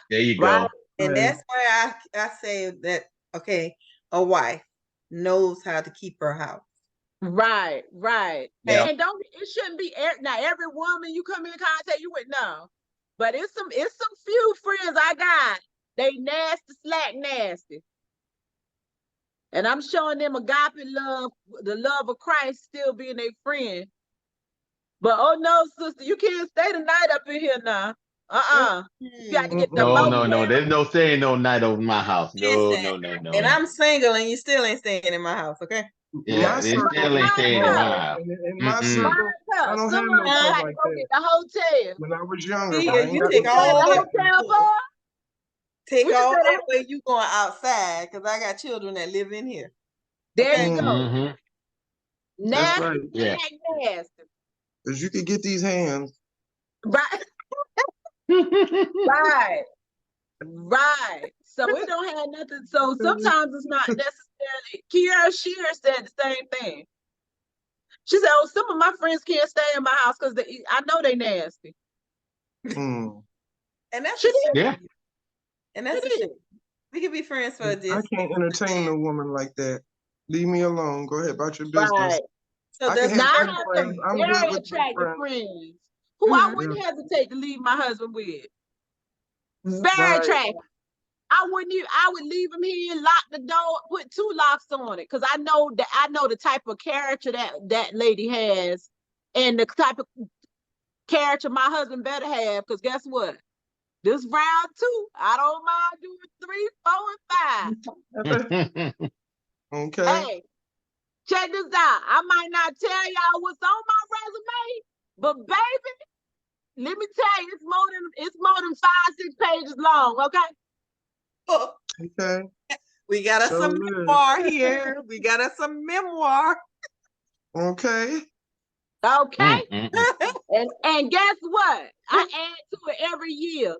There you Right? go. and Right. that's why I say that, okay, a wife knows how to keep her house. Right. Yeah. And don't, it shouldn't be now every woman you come in contact you with, no. But it's some few friends I got. They nasty, slack nasty. And I'm showing them agape love, the love of Christ still being their friend. But oh no, sister, you can't stay the night up in here now. You got to get the No, Mm-mm. no. motel. There's no staying no night over my house. No, Listen, no, no, no, and no. I'm single, and you still ain't staying in my house, okay? Yeah, My they circle still ain't is staying in my small, house. and in my Mm-mm. circle, I don't have Some no of us stuff got to like go that. get the hotel. When I was younger, See, I you ain't got You take no stay at stuff all the like that, that. hotel, boy? take We just all said that where you going outside, because I got children that live in here. there Okay? you go. Mm-hmm. That's Nasty, right. Yeah. nasty. Because you could get these hands. Right, right, right. So it don't have nothing. So sometimes it's not necessarily. Kiara Shear said the same thing. She said, "Oh, some of my friends can't stay in my house because I know they nasty." Mm. And that's She a did. shame. Yeah. And that's She a did. shame. We could be friends for a I distance. can't entertain a woman like that. Leave me alone. Go ahead about your business. Right. So I can does have Now I two have friends. some I'm good very with two attractive friends. friends who I Mhm. wouldn't hesitate to leave my husband with. Very Right. attractive. I wouldn't even, I would leave him here, lock the door, put 2 locks on it. Cause I know the type of character that lady has and the type of character my husband better have. Cause guess what? This round 2, I don't mind doing 3, 4, and 5. Okay. Hey, check this out. I might not tell y'all what's on my resume, but baby, let me tell you, it's more than 5, 6 pages long, okay? Okay. We got us So some good. memoir here. We got us some memoir. Okay. Okay. Mm-mm. And guess what? I add to it every year.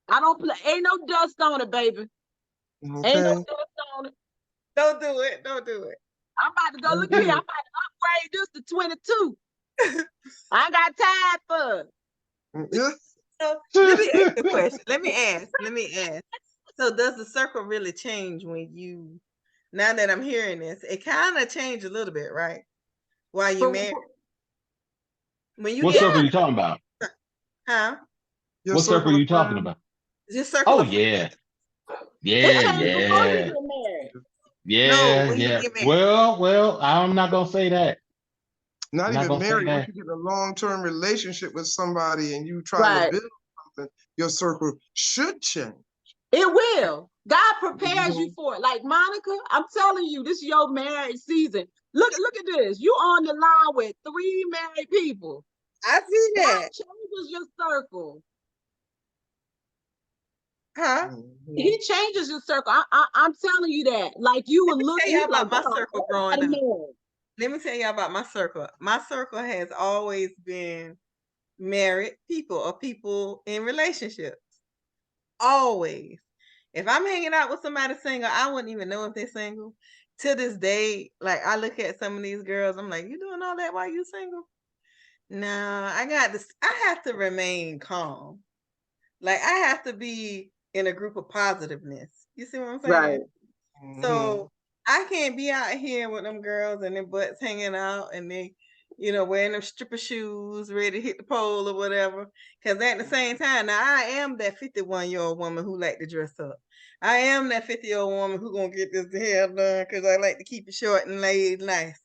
I don't play, ain't no dust on it, baby. Ain't no Okay. dust on it. Don't do it. Don't do it. I'm about to go Don't look do here. I'm it. about to upgrade this to 22. I ain't got time for it. Yeah. So let me ask the question. Let me ask. So does the circle really change when you, now that I'm hearing this, it kind of changed a little bit, right? While you For- married. When you What get, circle are you talking about? huh? Your What circle circle are of you talking friends. about? Just circle Oh of friends. yeah. It Yeah, changed before you yeah. get married. Yeah, when you yeah. get married. Well, I'm not gonna say that. Not I'm not even gonna say married. Once that. you get in a long-term relationship with somebody and you trying to Right. build something, your circle should change. It will. God prepares you Mhm. for it. Like Monica, I'm telling you, this is your marriage season. Look at this. You on the line with 3 married people. I see God that. changes your circle. Huh? Mhm. He changes your circle. I'm telling you that. Like you will look, Tell you y'all like, about my wow, circle growing everybody up. married. Let me tell y'all about my circle. My circle has always been married people or people in relationships. Always. If I'm hanging out with somebody single, I wouldn't even know if they're single. To this day, like I look at some of these girls, I'm like, you doing all that while you single? No, I got this. I have to remain calm. Like I have to be in a group of positiveness. You see what I'm saying? Right. Mhm. So I can't be out here with them girls and their butts hanging out and they, wearing them stripper shoes, ready to hit the pole or whatever. Because at the same time, now I am that 51-year-old woman who like to dress up. I am that 50-year-old woman who gonna get this hair done because I like to keep it short and laid nice.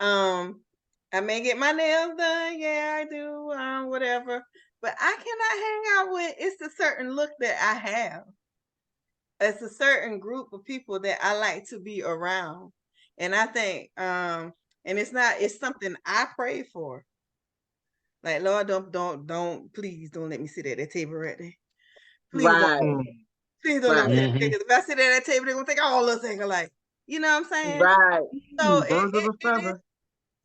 I may get my nails done, yeah, I do, whatever. But I cannot hang out with. It's a certain look that I have. It's a certain group of people that I like to be around. And I think and it's something I pray for. Like Lord, don't please don't let me sit at that table right there. Please Right. don't. Please don't let me sit Mhm. because if I sit at that table, they're gonna think all us ain't alike. You know what I'm saying? Right. So Birds of a it is, feather.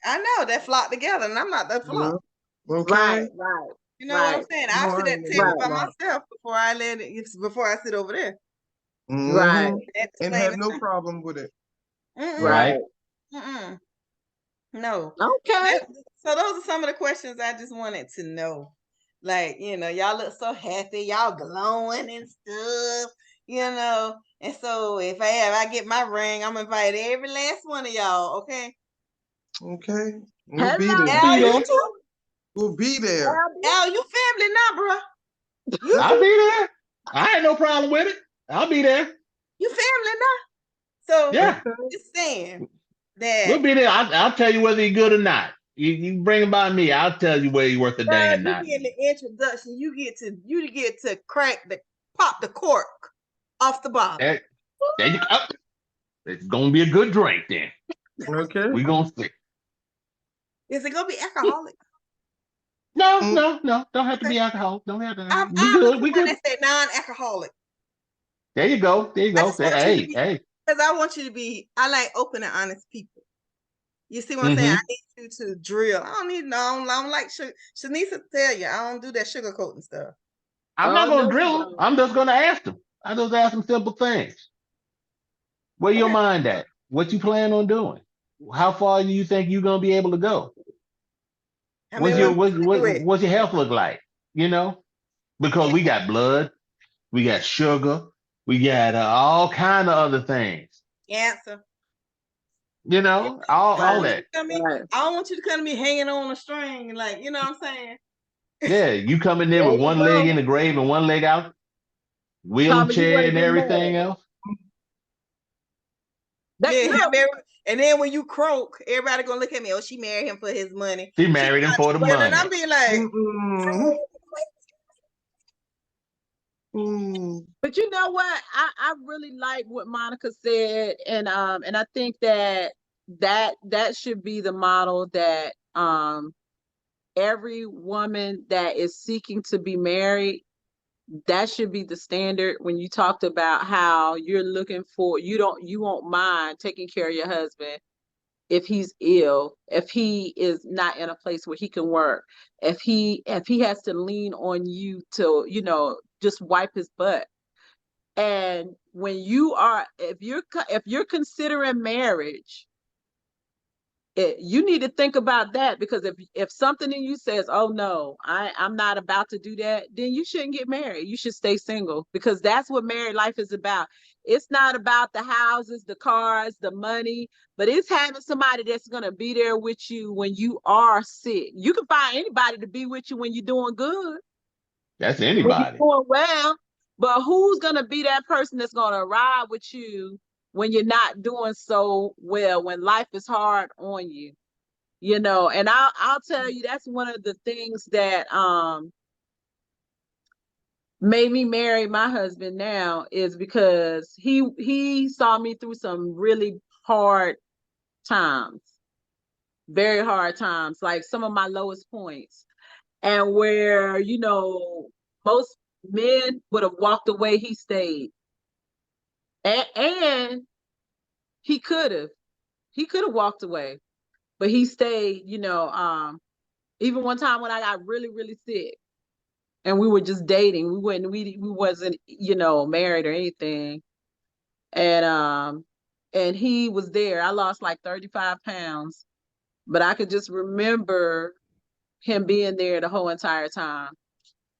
I know that flock together, and I'm not that flock. Yeah. Okay. Right. Right. You know what I'm Right. saying? No, I sit I at ain't the in table no Right. by flock. myself before I sit over there. Right. Mhm. At the And same have no time. problem with it. Mm-mm, Right. mm-mm. No. Okay. So those are some of the questions I just wanted to know. Like, y'all look so happy, y'all glowing and stuff, And so if I get my ring, I'm invite every last one of y'all, okay? Okay. We'll be Hello. there. I'll Al, be you there. too? We'll be there. Al, you family now, bro. You I'll too? be there. I ain't no problem with it. I'll be there. You family now? So Yeah, just saying we'll that be there. I'll tell you whether you're good or not. You bring him by me. I'll tell you whether you're worth a dang or you not. get in the introduction, you get to pop the cork off the bottle. There you go. It's gonna be a good drink then. Okay. We're gonna see. Is it gonna be alcoholic? No. Don't have to be alcohol. Don't have to. We I'm good. the We one good. that said non-alcoholic. There you go. There you I go. just want you to be, Hey. because I want you to be. I like open and honest people. You see what I'm saying? I need you to drill. I don't need. No, I don't like sugar. Shanice tell you, I don't do that sugar coating stuff. I'm not Oh, gonna no, you drill him. don't. I'm just gonna ask him. I just ask him simple things. Where your Okay. mind at? What you plan on doing? How far do you think you're gonna be able to go? How many women do it? What's your health look like? You know, because we got blood, we got sugar, we got all kind of other things. Answer. You know, all that. Right. I don't want you to come to me hanging on a string, like, you know what I'm saying? Yeah, you come in there There with you one leg go. in the grave and one leg out, Tommy, you wheelchair wanna and get everything married. else. Yeah, Look, and then when you croak, everybody gonna look at me. Oh, she married him for his money. She married him for the Well, money. and I'm being like, but you know what? I really like what Monica said, and I think that should be the model that every woman that is seeking to be married, that should be the standard. When you talked about how you're looking for, you won't mind taking care of your husband if he's ill, if he is not in a place where he can work, if he has to lean on you to, just wipe his butt. And when if you're considering marriage, you need to think about that, because if something in you says, oh no, I'm not about to do that, then you shouldn't get married. You should stay single, because that's what married life is about. It's not about the houses, the cars, the money, but it's having somebody that's going to be there with you when you are sick. You can find anybody to be with you when you're doing good, That's when you're anybody. doing well, but who's going to be that person that's going to ride with you when you're not doing so well, when life is hard on you? And I'll tell you, that's one of the things that made me marry my husband now, is because he saw me through some really hard times, very hard times, like some of my lowest points, and where most men would have walked away, he stayed. And he could have walked away, but he stayed. Even one time when I got really, really sick, and we were just dating, we wasn't, married or anything. And he was there. I lost like 35 pounds, but I could just remember him being there the whole entire time.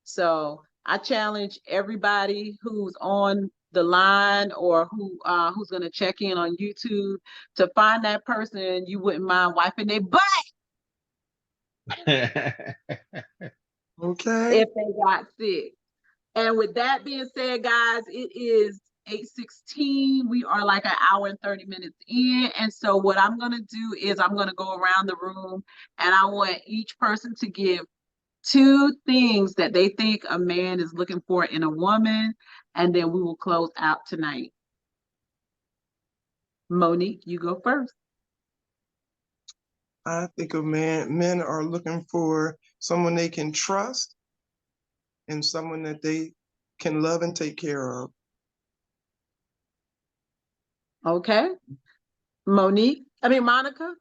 So I challenge everybody who's on the line, or who's going to check in on YouTube, to find that person you wouldn't mind wiping their butt Okay. if they got sick. And with that being said, guys, it is 8:16. We are like an hour and 30 minutes in. And so what I'm going to do is I'm going to go around the room, and I want each person to give 2 things that they think a man is looking for in a woman. And then we will close out tonight. Monique, you go first. I think men are looking for someone they can trust and someone that they can love and take care of. Okay. Monica.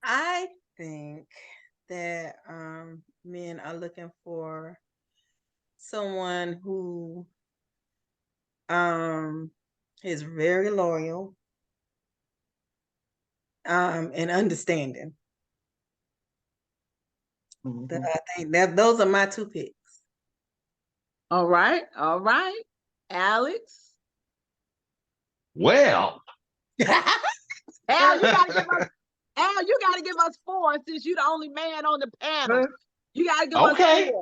I think that men are looking for someone who is very loyal and understanding. Mhm. I think that those are my 2 picks. All right. Alex. Well, Al, you gotta give us 4, since you're the only man on the panel. You gotta give okay. us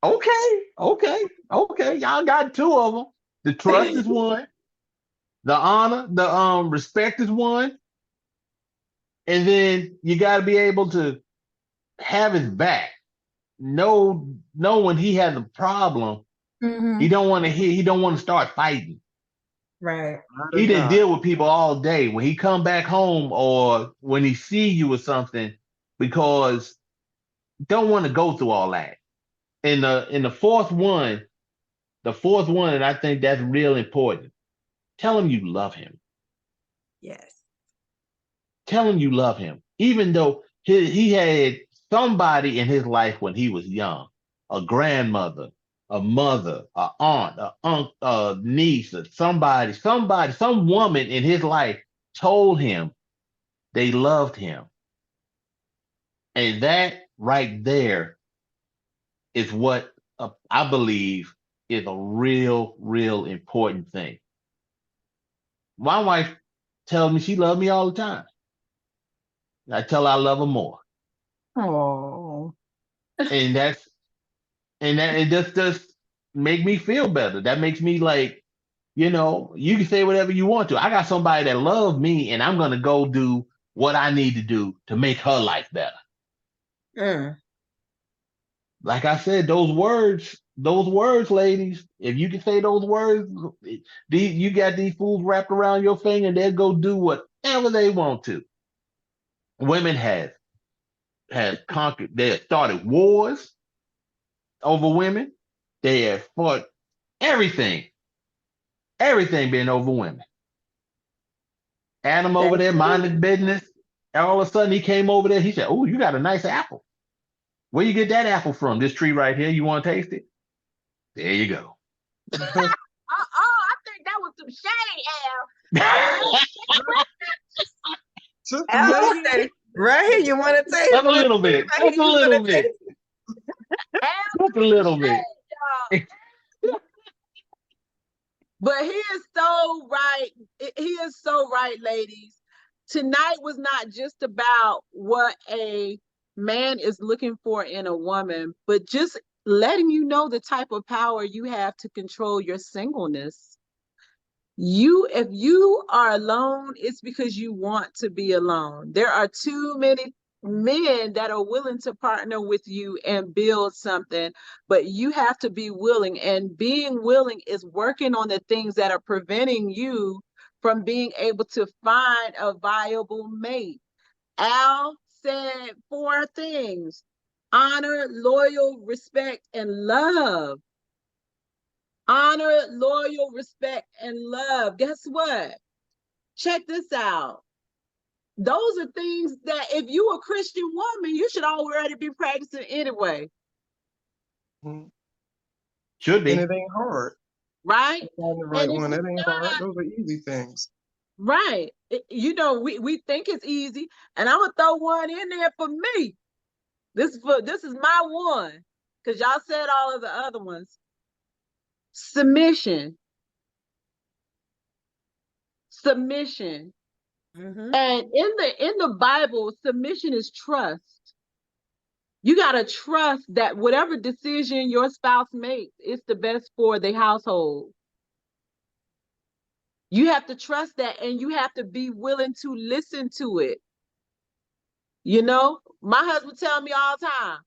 4. Okay. Y'all got 2 of them. The trust is one. The honor, the respect is one, and then you got to be able to have his back. Know when he has a problem, Mm-hmm. he don't want to hear. He don't want to start fighting. Right. He didn't deal with people all day. When he come back home or when he see you or something, because don't want to go through all that. In the fourth one, and I think that's real important. Tell him you love him. Yes. Tell him you love him, even though he had somebody in his life when he was young, a grandmother, a mother, a aunt, a uncle, a niece, or some woman in his life told him they loved him. And that right there is what I believe is a real, real important thing. My wife tells me she loves me all the time. I tell her I love her more. Oh. And it just make me feel better. That makes me like, you can say whatever you want to. I got somebody that loves me, and I'm gonna go do what I need to do to make her life better. Mm. Like I said, those words, ladies, if you can say those words, you got these fools wrapped around your finger, and they'll go do whatever they want to. Women have conquered. They have started wars over women. They have fought everything being over women. Adam over That's there true. minding business. And all of a sudden he came over there. He said, "Oh, you got a nice apple. Where you get that apple from? This tree right here. You want to taste it? There you go." I think that was some shade, Al. Just a Al little. said, right here, you want to taste Just a it? little bit. Right Just here, a you little wanna bit. taste Al Just a little bit. y'all. But he is so right. He is so right, ladies. Tonight was not just about what a man is looking for in a woman, but just letting you know the type of power you have to control your singleness. If you are alone, it's because you want to be alone. There are too many men that are willing to partner with you and build something, but you have to be willing. And being willing is working on the things that are preventing you from being able to find a viable mate. Al said 4 things: honor, loyal, respect, and love. Honor, loyal, respect, and love. Guess what? Check this out. Those are things that if you're a Christian woman, you should already be practicing anyway. Should And be. it ain't hard. Right? Find the right And if one. That it's ain't not, hard. Those are easy things. right. We think it's easy. And I'm gonna throw one in there for me. This is my one. Because y'all said all of the other ones. Submission. Submission. Mm-hmm. And in the Bible, submission is trust. You got to trust that whatever decision your spouse makes, it's the best for the household. You have to trust that, and you have to be willing to listen to it. My husband tell me all the time,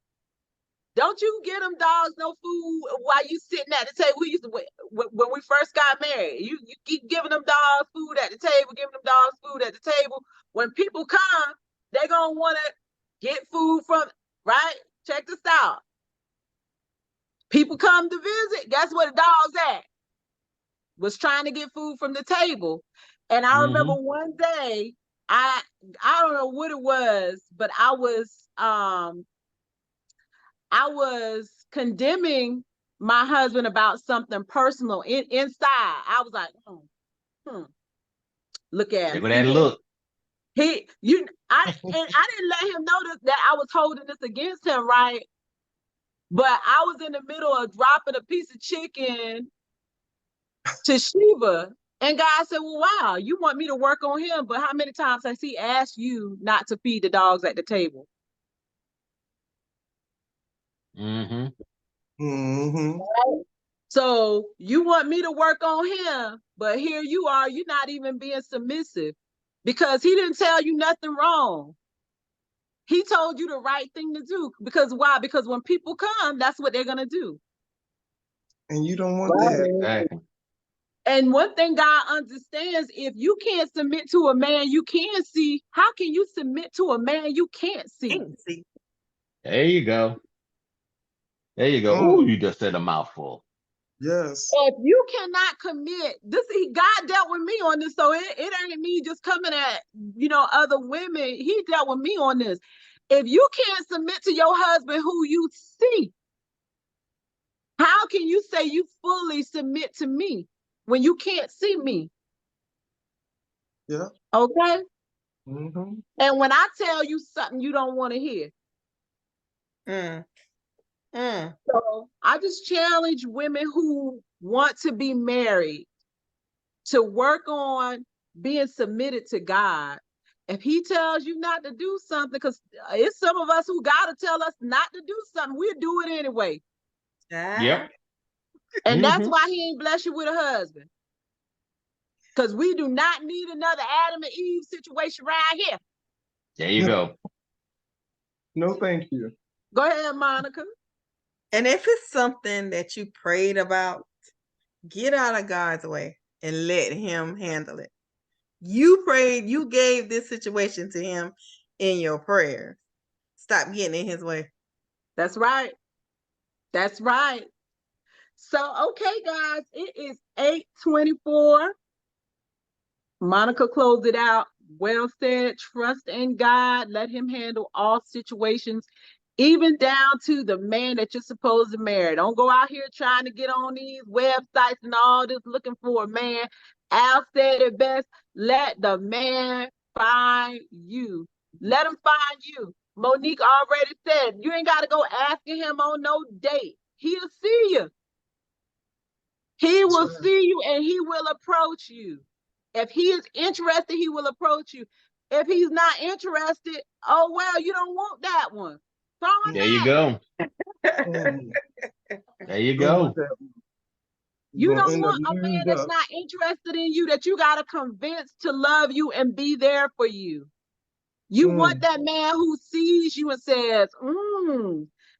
don't you get them dogs no food while you sitting at the table. We used to, when we first got married, you keep giving them dogs food at the table, giving them dogs food at the table. When people come, they're going to want to get food from, right? Check this out. People come to visit, guess where the dog's at? Was trying to get food from the table. And I remember one day, I don't know what it was, but I was condemning my husband about something personal inside. I was like, look at him. Look at that look. I didn't let him know that I was holding this against him, right? But I was in the middle of dropping a piece of chicken to Sheba. And God said, well, wow, you want me to work on him, but how many times has he asked you not to feed the dogs at the table? Mm-hmm. So you want me to work on him, but here you are, you're not even being submissive because he didn't tell you nothing wrong. He told you the right thing to do. Because why? Because when people come, that's what they're gonna do. And you don't want that. Exactly. And one thing God understands, if you can't submit to a man you can see, how can you submit to a man you can't see? See. There you go. There you go. Mm. Ooh, you just said a mouthful. Yes. If you cannot commit, God dealt with me on this, so it ain't me just coming at other women. He dealt with me on this. If you can't submit to your husband who you see, how can you say you fully submit to me when you can't see me? Yeah. Okay. Mm-hmm. And when I tell you something you don't want to hear. So I just challenge women who want to be married to work on being submitted to God. If he tells you not to do something, because it's some of us who got to tell us not to do something, we'll do it anyway. Yep. And that's why he ain't blessed you with a husband. Because we do not need another Adam and Eve situation right here. There you go. No, thank you. Go ahead, Monica. And if it's something that you prayed about, get out of God's way and let him handle it. You prayed, you gave this situation to him in your prayers. Stop getting in his way. That's right. That's right. So, okay, guys, it is 8:24. Monica closed it out. Well said. Trust in God. Let him handle all situations, even down to the man that you're supposed to marry. Don't go out here trying to get on these websites and all this looking for a man. Al said it best. Let the man find you. Let him find you. Monique already said, you ain't got to go asking him on no date. He'll see you. He will see you and he will approach you. If he is interested, he will approach you. If he's not interested, oh, well, you don't want that one. There you go. There you go. You don't want a man that's not interested in you, that you got to convince to love you and be there for you. You want that man who sees you and says,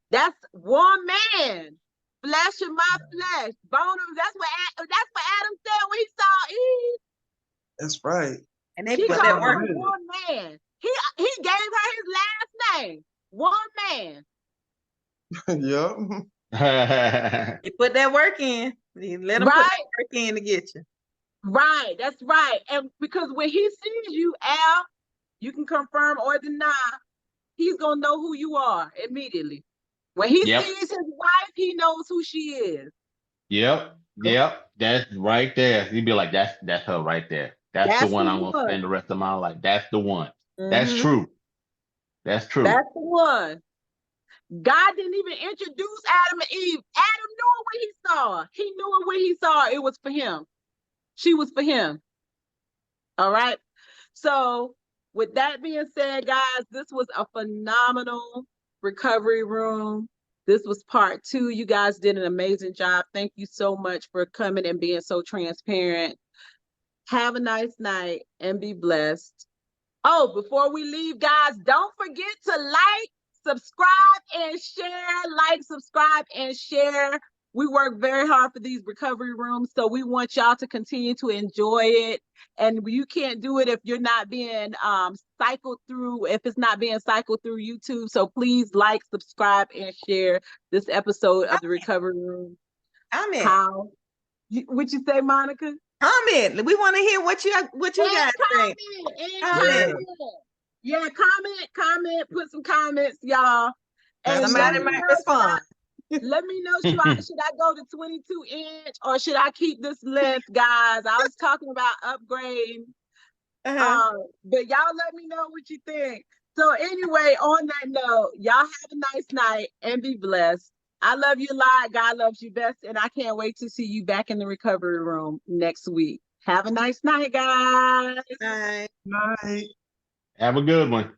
that's one man. Flesh of my flesh, bone of, that's what Adam said when he saw Eve. That's right. And they He put called that her work. one man. He gave her his last name. One man. Yep. You put that work in. You let him put that work in to get you. Right. That's right. And because when he sees you, Al, you can confirm or deny, he's gonna know who you are immediately. When he sees his wife, he knows who she is. Yep. That's right there. He'd be like, that's her right there. That's the one I'm gonna spend the rest of my life. That's the one. That's true. That's true. That's the one. God didn't even introduce Adam and Eve. Adam knew it when he saw her. He knew it when he saw her. It was for him. She was for him. All right. So with that being said, guys, this was a phenomenal recovery room. This was part 2. You guys did an amazing job. Thank you so much for coming and being so transparent. Have a nice night and be blessed. Oh, before we leave, guys, don't forget to like, subscribe, and share. Like, subscribe, and share. We work very hard for these recovery rooms, so we want y'all to continue to enjoy it. And you can't do it if you're not being cycled through, if it's not being cycled through YouTube. So please like, subscribe, and share this episode of the Recovery Room. What'd you say, Monica? Comment. We want to hear what you guys think. Comment. Yeah, comment, put some comments, y'all. And somebody might respond. Let me know, should I go to 22-inch or should I keep this length, guys? I was talking about upgrading. But y'all let me know what you think. So anyway, on that note, y'all have a nice night and be blessed. I love you a lot. God loves you best. And I can't wait to see you back in the recovery room next week. Have a nice night, guys. Night. Night. Have a good one.